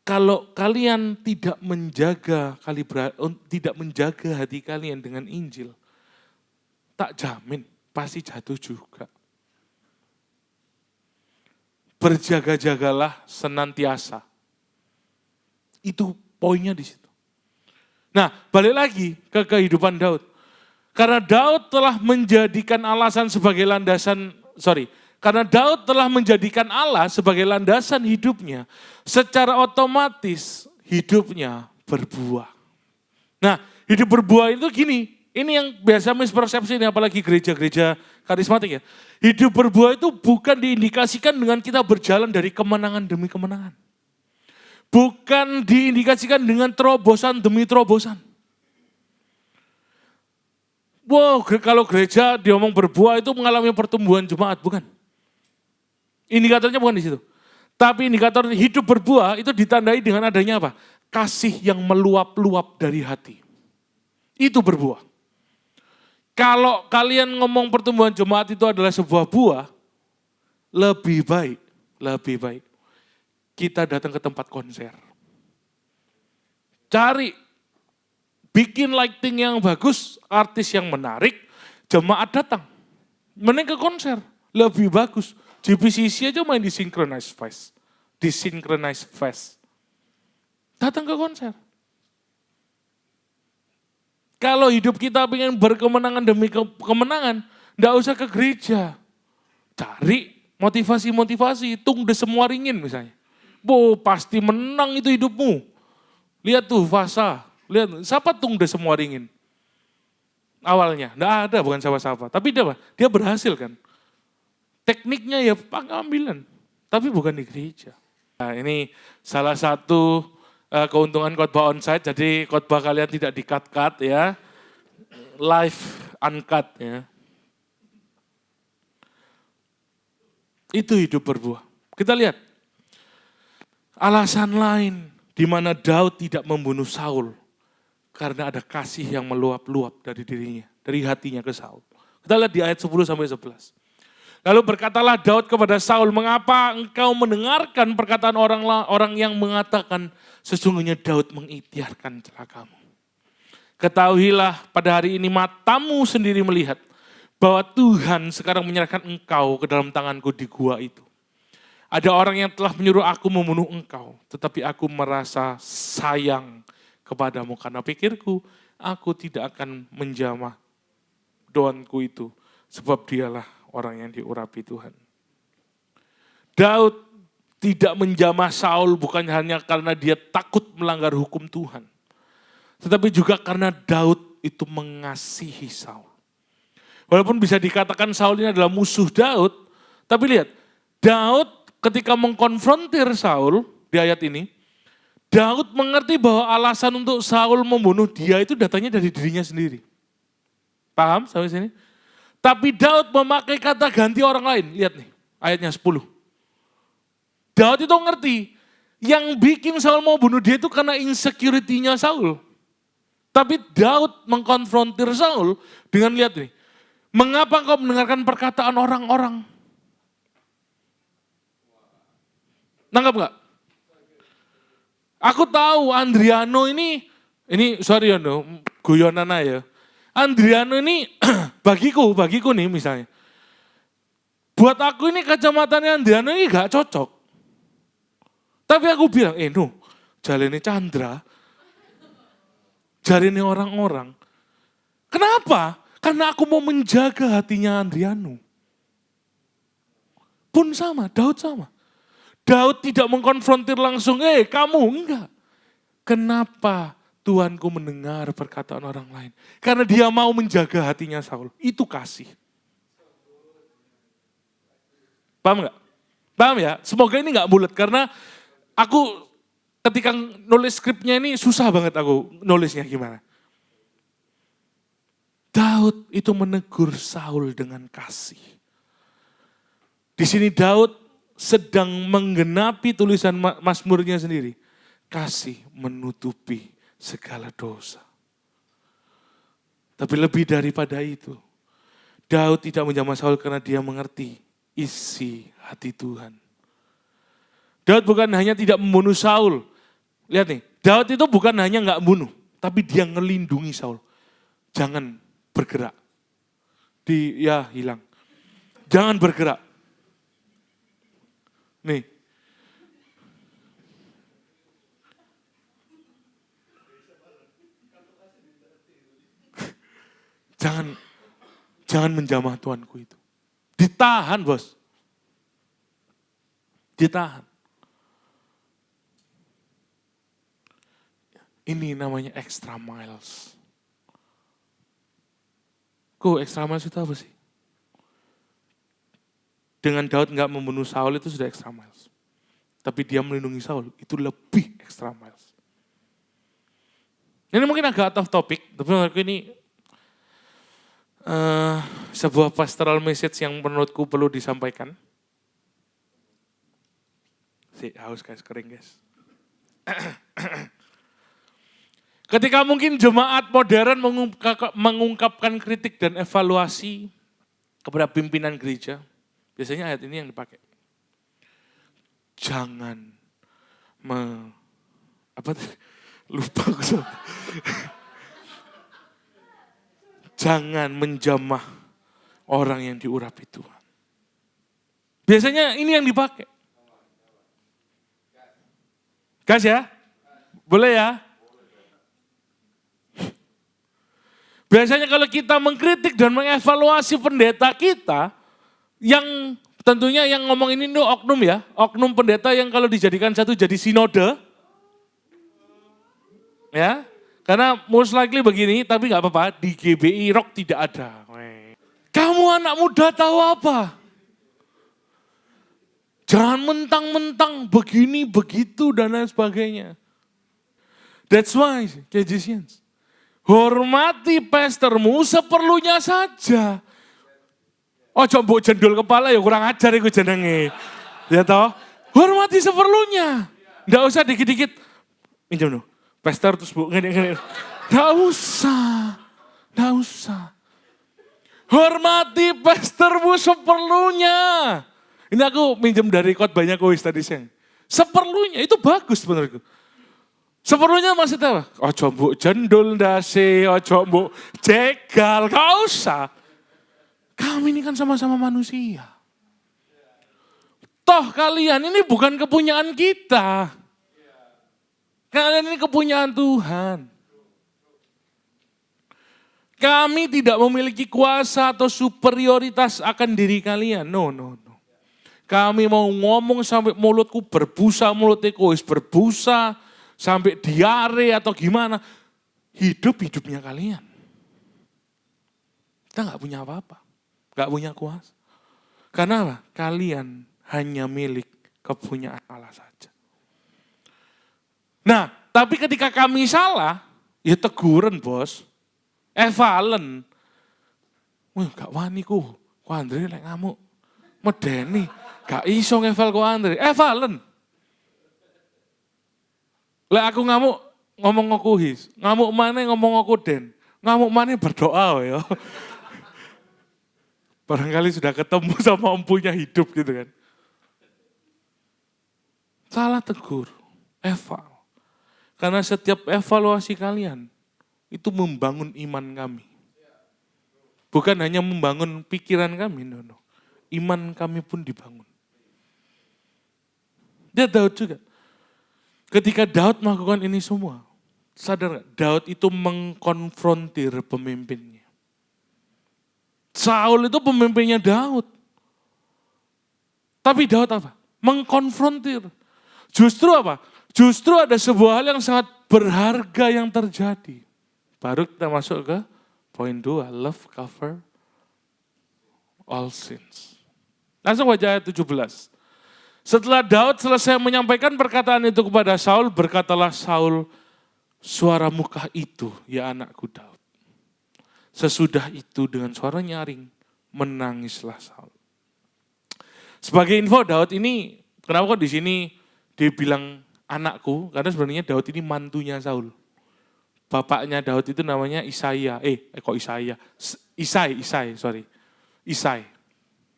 Speaker 1: Kalau kalian tidak menjaga hati kalian dengan Injil, tak jamin pasti jatuh juga. Berjaga-jagalah senantiasa. Itu poinnya di situ. Nah, balik lagi ke kehidupan Daud. Karena Daud telah menjadikan karena Daud telah menjadikan Allah sebagai landasan hidupnya, secara otomatis hidupnya berbuah. Nah, hidup berbuah itu gini, ini yang biasa mispersepsi ini, apalagi gereja-gereja karismatik ya. Hidup berbuah itu bukan diindikasikan dengan kita berjalan dari kemenangan demi kemenangan. Bukan diindikasikan dengan terobosan demi terobosan. Wow, kalau gereja diomong berbuah itu mengalami pertumbuhan jemaat, bukan. Indikatornya bukan di situ. Tapi indikator hidup berbuah itu ditandai dengan adanya apa? Kasih yang meluap-luap dari hati. Itu berbuah. Kalau kalian ngomong pertumbuhan jemaat itu adalah sebuah buah, lebih baik kita datang ke tempat konser. Cari, bikin lighting yang bagus, artis yang menarik, jemaat datang. Mending ke konser, lebih bagus. GPCC aja main di Synchronized Fest. Datang ke konser. Kalau hidup kita ingin berkemenangan demi kemenangan, enggak usah ke gereja. Cari motivasi-motivasi, tung de semua ringin misalnya. Pasti menang itu hidupmu. Lihat tuh Fasa, lihat siapa tung de semua ringin. Awalnya, enggak ada bukan siapa-siapa, tapi dia berhasil kan. Tekniknya ya pengambilan, tapi bukan di gereja. Nah, ini salah satu keuntungan khotbah onsite, jadi khotbah kalian tidak di-cut-cut ya, live uncut ya. Itu hidup berbuah. Kita lihat alasan lain di mana Daud tidak membunuh Saul karena ada kasih yang meluap-luap dari dirinya, dari hatinya ke Saul. Kita lihat di ayat 10 sampai 11. Lalu berkatalah Daud kepada Saul, mengapa engkau mendengarkan perkataan orang yang mengatakan sesungguhnya Daud mengikhtiarkan celakamu. Ketahuilah pada hari ini matamu sendiri melihat bahwa Tuhan sekarang menyerahkan engkau ke dalam tanganku di gua itu. Ada orang yang telah menyuruh aku membunuh engkau, tetapi aku merasa sayang kepadamu karena pikirku aku tidak akan menjamah doanku itu sebab dialah orang yang diurapi Tuhan. Daud tidak menjamah Saul bukan hanya karena dia takut melanggar hukum Tuhan. Tetapi juga karena Daud itu mengasihi Saul. Walaupun bisa dikatakan Saul ini adalah musuh Daud, tapi lihat, Daud ketika mengkonfrontir Saul di ayat ini, Daud mengerti bahwa alasan untuk Saul membunuh dia itu datangnya dari dirinya sendiri. Paham sampai sini? Tapi Daud memakai kata ganti orang lain. Lihat nih, ayatnya 10. Daud itu ngerti, yang bikin Saul mau bunuh dia itu karena insecurity-nya Saul. Tapi Daud mengkonfrontir Saul dengan lihat nih, mengapa kau mendengarkan perkataan orang-orang? Nangkap gak? Aku tahu Andriano ini sorry guyonan ya. Andriano ini bagiku nih misalnya. Buat aku ini kacamatanya Andriano ini gak cocok. Tapi aku bilang, jalani Chandra, jalani orang-orang. Kenapa? Karena aku mau menjaga hatinya Andriano. pun sama, Daud sama. Daud tidak mengkonfrontir langsung, kamu, enggak. Kenapa Tuanku mendengar perkataan orang lain? Karena dia mau menjaga hatinya Saul, itu kasih. Paham enggak? Paham ya? Semoga ini enggak bulat, karena aku ketika nulis skripnya ini susah banget aku nulisnya gimana. Daud itu menegur Saul dengan kasih. Di sini Daud sedang menggenapi tulisan Mazmurnya sendiri. Kasih menutupi segala dosa. Tapi lebih daripada itu, Daud tidak menjamah Saul karena dia mengerti isi hati Tuhan. Daud bukan hanya tidak membunuh Saul. Lihat nih, Daud itu bukan hanya nggak bunuh, tapi dia ngelindungi Saul. Jangan bergerak. Hilang. Jangan bergerak. Nih. Jangan menjamah Tuanku itu. Ditahan, bos. Ditahan. Ini namanya extra miles. Extra miles itu apa sih? Dengan Daud nggak membunuh Saul itu sudah extra miles. Tapi dia melindungi Saul, itu lebih extra miles. Ini mungkin agak out of topic, tapi menurutku ini sebuah pastoral message yang menurutku perlu disampaikan. Haus guys, kering guys. Ketika mungkin jemaat modern mengungkapkan kritik dan evaluasi kepada pimpinan gereja, biasanya ayat ini yang dipakai. Jangan jangan menjamah orang yang diurapi Tuhan. Biasanya ini yang dipakai. Gas ya? Boleh ya? Biasanya kalau kita mengkritik dan mengevaluasi pendeta kita, yang tentunya yang ngomong ini itu oknum ya, oknum pendeta yang kalau dijadikan satu jadi sinode, ya, karena most likely begini, tapi nggak apa-apa, di GBI Rock tidak ada. Kamu anak muda tahu apa? Jangan mentang-mentang begini, begitu, dan lain sebagainya. That's why, Kejisians, hormati pastormu seperlunya saja. Ojo mbok jendol kepala ya kurang ajar iku jenenge. Ya toh? Hormati seperlunya. Nggak usah dikit-dikit. Minjem no. Pastor terus bu ngene. Nggak usah. Nggak usah. Hormati pastormu seperlunya. Ini aku minjem dari khotbahnya Kois tadi siang. Seperlunya itu bagus menurutku. Seperlunya maksudnya apa? Ojo mbok jendol ndase, ojo mbok jegal, gak usah. Kami ini kan sama-sama manusia. Toh kalian ini bukan kepunyaan kita. Kalian ini kepunyaan Tuhan. Kami tidak memiliki kuasa atau superioritas akan diri kalian. No. Kami mau ngomong sampai mulutku berbusa, mulutnya Kois berbusa. Sampai diare atau gimana, hidupnya kalian. Kita nggak punya apa-apa, nggak punya kuasa. Karena apa? Kalian hanya milik kepunyaan Allah saja. Nah, tapi ketika kami salah, ya teguran bos, evalen. Wah, gak wani ku Andre lek ngamuk, medeni, gak iso ngeval ku Andre, evalen. Lek aku ngamuk ngomong aku his, ngamuk mana ngomong aku den, ngamuk mana berdoa ya. Barangkali sudah ketemu sama empunya hidup gitu kan. Salah tegur, eval. Karena setiap evaluasi kalian itu membangun iman kami. Bukan hanya membangun pikiran kami, no. Iman kami pun dibangun. Dia Daud juga. Ketika Daud melakukan ini semua, sadar gak? Daud itu mengkonfrontir pemimpinnya. Saul itu pemimpinnya Daud. Tapi Daud apa? Mengkonfrontir. Justru apa? Justru ada sebuah hal yang sangat berharga yang terjadi. Baru kita masuk ke poin 2, love cover all sins. Langsung baca ayat 17. Setelah Daud selesai menyampaikan perkataan itu kepada Saul, berkatalah Saul, suara mukah itu ya anakku Daud. Sesudah itu dengan suara nyaring, menangislah Saul. Sebagai info, Daud ini, kenapa kok di sini dibilang anakku? Karena sebenarnya Daud ini mantunya Saul. Bapaknya Daud itu namanya Isai.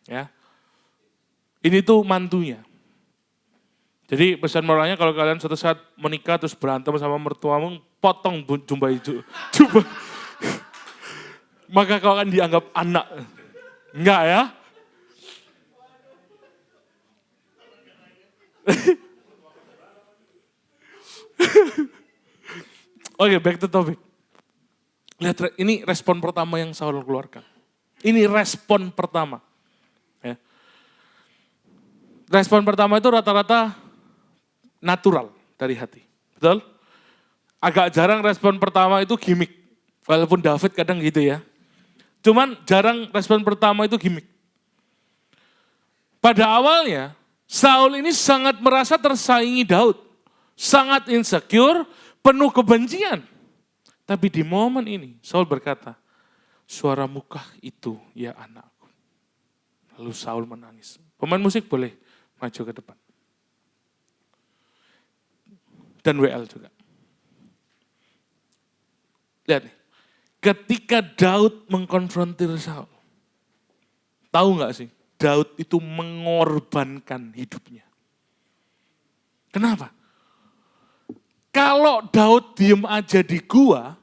Speaker 1: Ya. Ini tuh mantunya. Jadi pesan moralnya kalau kalian suatu saat menikah terus berantem sama mertuamu, potong jumba hijau. Maka kau akan dianggap anak. Enggak ya? Oke, back to topic. Lihat, ini respon pertama yang Saul keluarkan. Ini respon pertama. Ya. Respon pertama itu rata-rata natural dari hati. Betul? Agak jarang respon pertama itu gimmick. Walaupun David kadang gitu ya. Cuman jarang respon pertama itu gimmick. Pada awalnya, Saul ini sangat merasa tersaingi Daud. Sangat insecure, penuh kebencian. Tapi di momen ini, Saul berkata, suara mukah itu ya anakku. Lalu Saul menangis. Pemain musik boleh maju ke depan. Dan WL juga. Lihat nih, ketika Daud mengkonfrontir Saul, tahu nggak sih, Daud itu mengorbankan hidupnya. Kenapa? Kalau Daud diem aja di gua,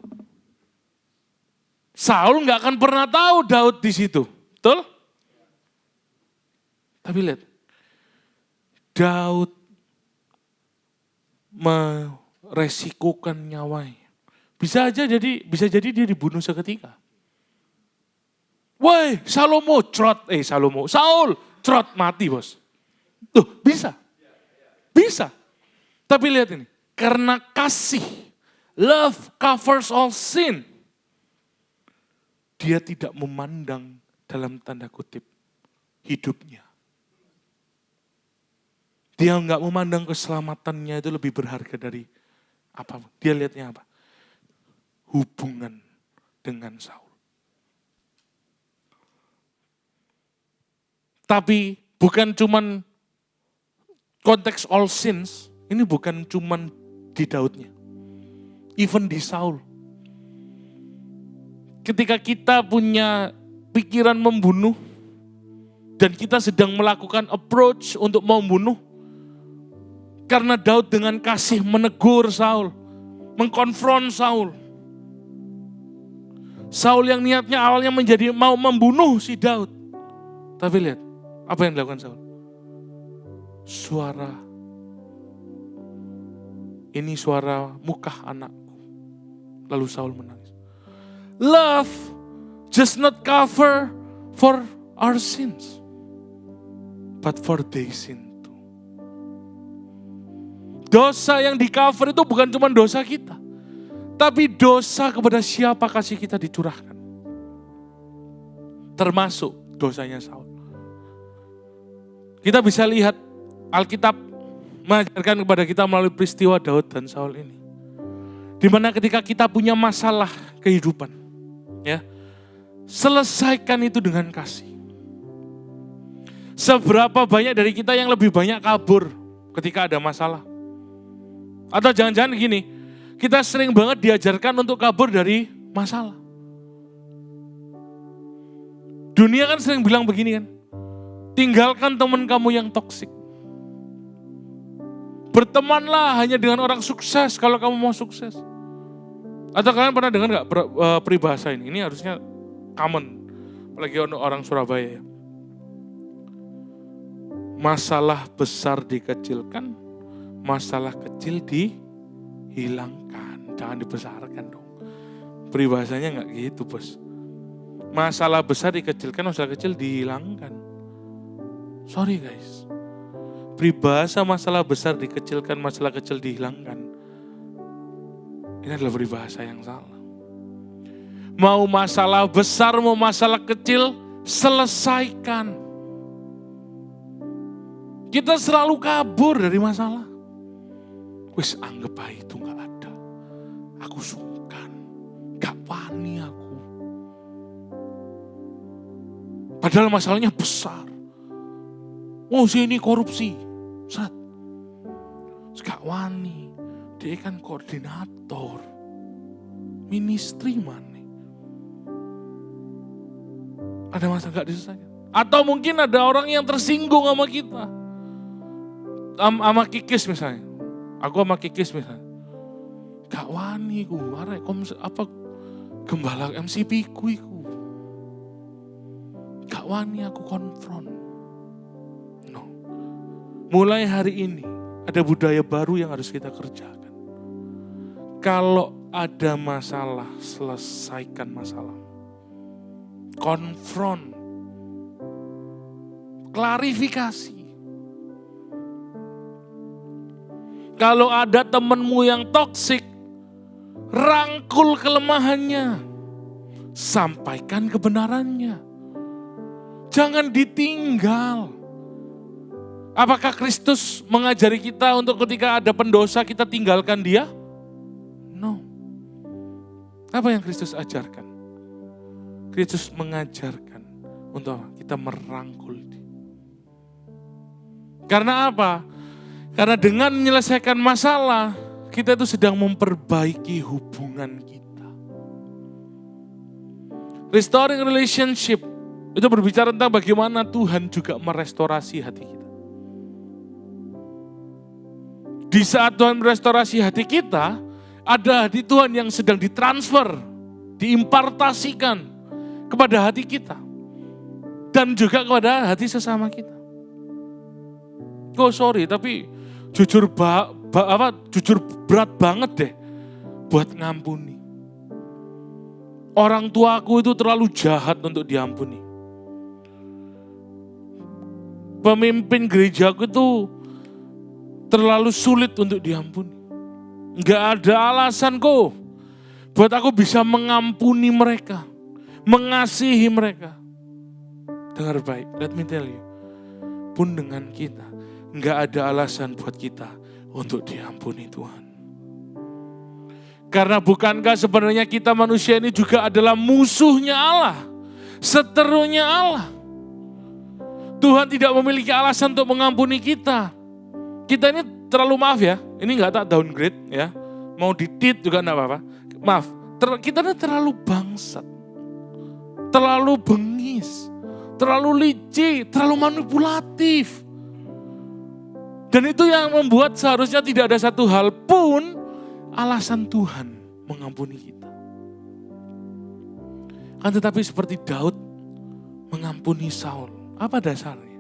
Speaker 1: Saul nggak akan pernah tahu Daud di situ, betul? Tapi lihat, Daud meresikukan nyawanya. Bisa jadi dia dibunuh seketika. Woi, Saul, trot mati bos. Tuh, bisa. Bisa. Tapi lihat ini, karena kasih, love covers all sin. Dia tidak memandang dalam tanda kutip hidupnya. Dia nggak memandang keselamatannya itu lebih berharga dari apapun. Dia lihatnya apa? Hubungan dengan Saul. Tapi bukan cuman konteks all sins, ini bukan cuman di Daudnya. Even di Saul. Ketika kita punya pikiran membunuh, dan kita sedang melakukan approach untuk membunuh, karena Daud dengan kasih menegur Saul, mengkonfront Saul. Saul yang niatnya awalnya menjadi mau membunuh si Daud. Tapi lihat, apa yang dilakukan Saul? Ini suara mukah anakku. Lalu Saul menangis. Love just not cover for our sins, but for their sin. Dosa yang di cover itu bukan cuma dosa kita, tapi dosa kepada siapa kasih kita dicurahkan. Termasuk dosanya Saul. Kita bisa lihat Alkitab mengajarkan kepada kita melalui peristiwa Daud dan Saul ini. Di mana ketika kita punya masalah kehidupan, ya, selesaikan itu dengan kasih. Seberapa banyak dari kita yang lebih banyak kabur ketika ada masalah? Atau jangan-jangan gini, kita sering banget diajarkan untuk kabur dari masalah. Dunia kan sering bilang begini kan, tinggalkan teman kamu yang toksik. Bertemanlah hanya dengan orang sukses kalau kamu mau sukses. Atau kalian pernah dengar gak peribahasa ini? Ini harusnya common, apalagi untuk orang Surabaya ya. Masalah besar dikecilkan, masalah kecil dihilangkan. Jangan dibesarkan dong. Peribahasanya gak gitu bos. Masalah besar dikecilkan, masalah kecil dihilangkan. Sorry guys. Peribahasa masalah besar dikecilkan, masalah kecil dihilangkan. Ini adalah peribahasa yang salah. Mau masalah besar, mau masalah kecil, selesaikan. Kita selalu kabur dari masalah. Wis anggap aja itu gak ada. Aku sungkan, gak wani aku. Padahal masalahnya besar. Oh sini korupsi. Sat. Gak wani. Dia kan koordinator. Ministry mana? Ada masalah gak diselesaikan. Atau mungkin ada orang yang tersinggung sama kita. Sama Kikis misalnya. Aku sama Kikis misalnya. Gak wani ku. Gembala MCP ku iku. Gak wani aku konfront. No. Mulai hari ini ada budaya baru yang harus kita kerjakan. Kalau ada masalah, selesaikan masalah. Konfront. Klarifikasi. Kalau ada temanmu yang toksik, rangkul kelemahannya. Sampaikan kebenarannya. Jangan ditinggal. Apakah Kristus mengajari kita untuk ketika ada pendosa kita tinggalkan dia? No. Apa yang Kristus ajarkan? Kristus mengajarkan untuk apa? Kita merangkul dia. Karena apa? Karena dengan menyelesaikan masalah, kita itu sedang memperbaiki hubungan kita. Restoring relationship itu berbicara tentang bagaimana Tuhan juga merestorasi hati kita. Di saat Tuhan merestorasi hati kita, ada hati Tuhan yang sedang ditransfer, diimpartasikan kepada hati kita. Dan juga kepada hati sesama kita. Oh sorry, tapi jujur berat banget deh buat ngampuni. Orang tuaku itu terlalu jahat untuk diampuni. Pemimpin gerejaku itu terlalu sulit untuk diampuni. Enggak ada alasan kok buat aku bisa mengampuni mereka, mengasihi mereka. Dengar baik, let me tell you. Pun dengan kita, enggak ada alasan buat kita untuk diampuni Tuhan. Karena bukankah sebenarnya kita manusia ini juga adalah musuhnya Allah, seterunya Allah. Tuhan tidak memiliki alasan untuk mengampuni kita. Kita ini terlalu maaf ya, ini enggak tak downgrade ya. Mau ditit juga enggak apa-apa. Maaf, kita ini terlalu bangsat. Terlalu bengis, terlalu licik, terlalu manipulatif. Dan itu yang membuat seharusnya tidak ada satu hal pun alasan Tuhan mengampuni kita. Kan tetapi seperti Daud mengampuni Saul. Apa dasarnya?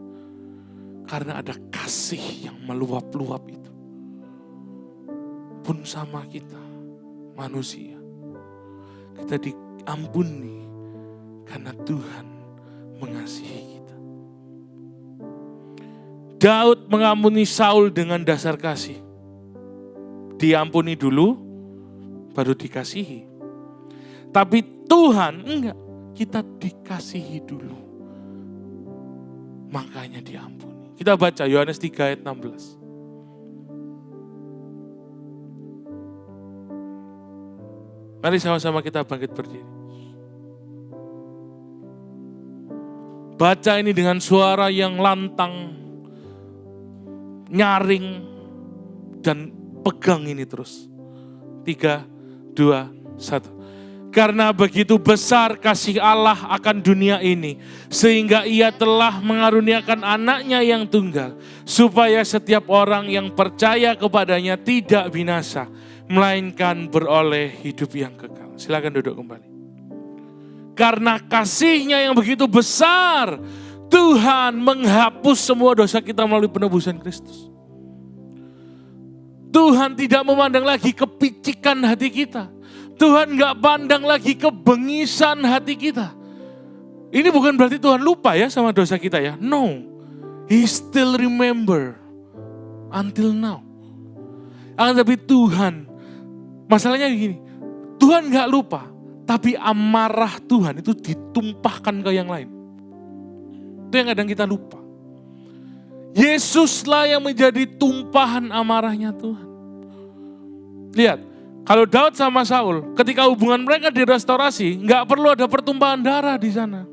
Speaker 1: Karena ada kasih yang meluap-luap itu. Pun sama kita, manusia. Kita diampuni karena Tuhan mengasihi kita. Daud mengampuni Saul dengan dasar kasih. Diampuni dulu, baru dikasihi. Tapi Tuhan enggak, kita dikasihi dulu. Makanya diampuni. Kita baca Yohanes 3 ayat 16. Mari sama-sama kita bangkit berdiri. Baca ini dengan suara yang lantang, nyaring, dan pegang ini terus. 3, 2, 1. Karena begitu besar kasih Allah akan dunia ini, sehingga ia telah mengaruniakan anaknya yang tunggal, supaya setiap orang yang percaya kepadanya tidak binasa, melainkan beroleh hidup yang kekal. Silakan duduk kembali. Karena kasihnya yang begitu besar, Tuhan menghapus semua dosa kita melalui penebusan Kristus. Tuhan tidak memandang lagi kepicikan hati kita. Tuhan gak pandang lagi kebengisan hati kita. Ini bukan berarti Tuhan lupa ya sama dosa kita ya. No, He still remember Until now. Akan tapi Tuhan, masalahnya gini, Tuhan gak lupa, tapi amarah Tuhan itu ditumpahkan ke yang lain. Itu yang kadang kita lupa. Yesuslah yang menjadi tumpahan amarahnya Tuhan. Lihat, kalau Daud sama Saul, ketika hubungan mereka direstorasi, gak perlu ada pertumpahan darah di sana.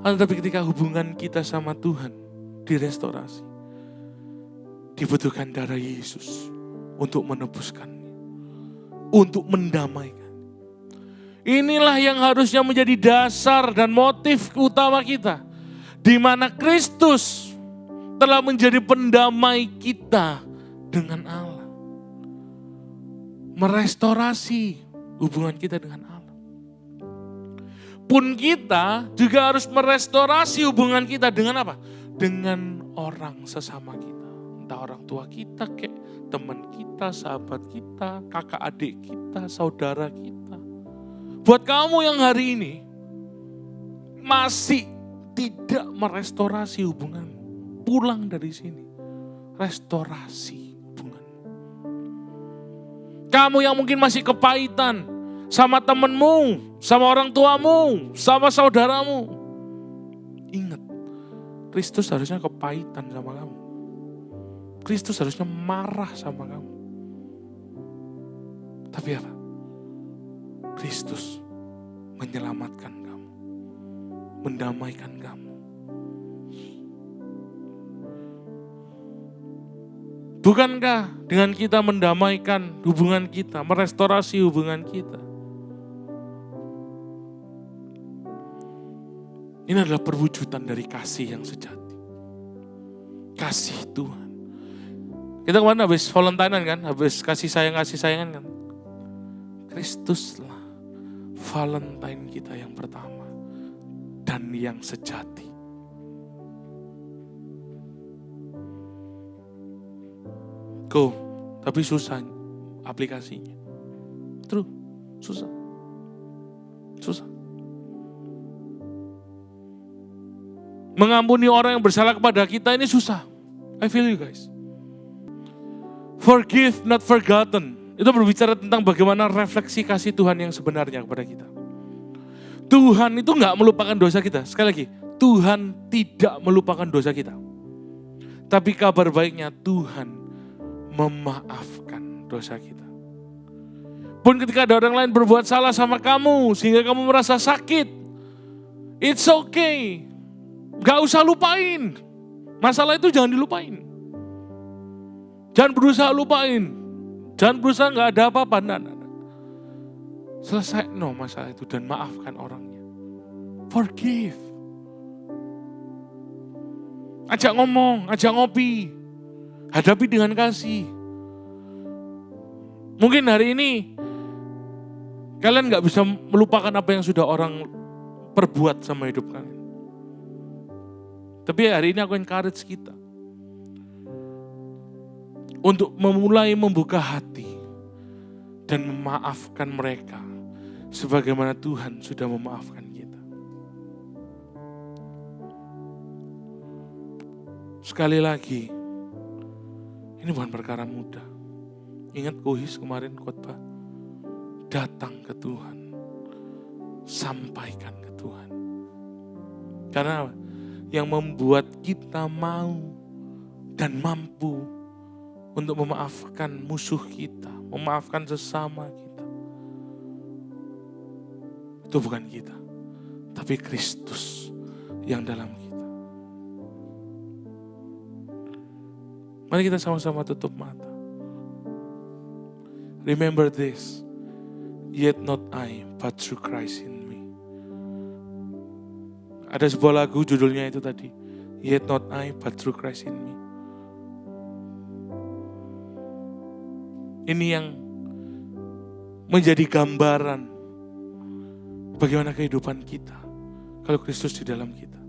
Speaker 1: Tapi ketika hubungan kita sama Tuhan direstorasi, dibutuhkan darah Yesus untuk menebuskannya, untuk mendamaikan. Inilah yang harusnya menjadi dasar dan motif utama kita, di mana Kristus telah menjadi pendamai kita dengan Allah, merestorasi hubungan kita dengan Allah. Pun kita juga harus merestorasi hubungan kita dengan apa? Dengan orang sesama kita. Entah orang tua kita, kayak teman kita, sahabat kita, kakak adik kita, saudara kita. Buat kamu yang hari ini masih tidak merestorasi hubunganmu, pulang dari sini, restorasi hubungan. Kamu yang mungkin masih kepahitan sama temenmu, sama orang tuamu, sama saudaramu. Ingat, Kristus harusnya kepahitan sama kamu. Kristus harusnya marah sama kamu. Tapi apa? Kristus menyelamatkan kamu, mendamaikan kamu. Bukankah dengan kita mendamaikan hubungan kita, merestorasi hubungan kita, ini adalah perwujudan dari kasih yang sejati. Kasih Tuhan. Kita kemarin habis Valentinean kan, habis kasih sayangan kan. Kristuslah Valentine kita yang pertama dan yang sejati. Tapi susah aplikasinya. True, susah. Mengampuni orang yang bersalah kepada kita ini susah. I feel you guys. Forgive, not forgotten. Itu berbicara tentang bagaimana refleksi kasih Tuhan yang sebenarnya kepada kita. Tuhan itu gak melupakan dosa kita. Sekali lagi, Tuhan tidak melupakan dosa kita. Tapi kabar baiknya Tuhan memaafkan dosa kita. Pun ketika ada orang lain berbuat salah sama kamu, sehingga kamu merasa sakit, it's okay. Gak usah lupain. Masalah itu jangan dilupain. Jangan berusaha lupain. Jangan berusaha gak ada apa-apa. Nah. Selesai masalah itu dan maafkan orangnya. Forgive. Ajak ngomong, ajak ngopi. Hadapi dengan kasih. Mungkin hari ini kalian gak bisa melupakan apa yang sudah orang perbuat sama hidup kalian. Tapi hari ini aku encourage kita untuk memulai membuka hati dan memaafkan mereka sebagaimana Tuhan sudah memaafkan kita. Sekali lagi, ini bukan perkara mudah. Ingat Kohis kemarin khotbah, datang ke Tuhan, sampaikan ke Tuhan. Karena yang membuat kita mau dan mampu untuk memaafkan musuh kita, memaafkan sesama kita. Itu bukan kita, tapi Kristus yang dalam kita. Mari kita sama-sama tutup mata. Remember this, yet not I, but through Christ in me. Ada sebuah lagu judulnya itu tadi, yet not I, but through Christ in me. Ini yang menjadi gambaran bagaimana kehidupan kita kalau Kristus di dalam kita.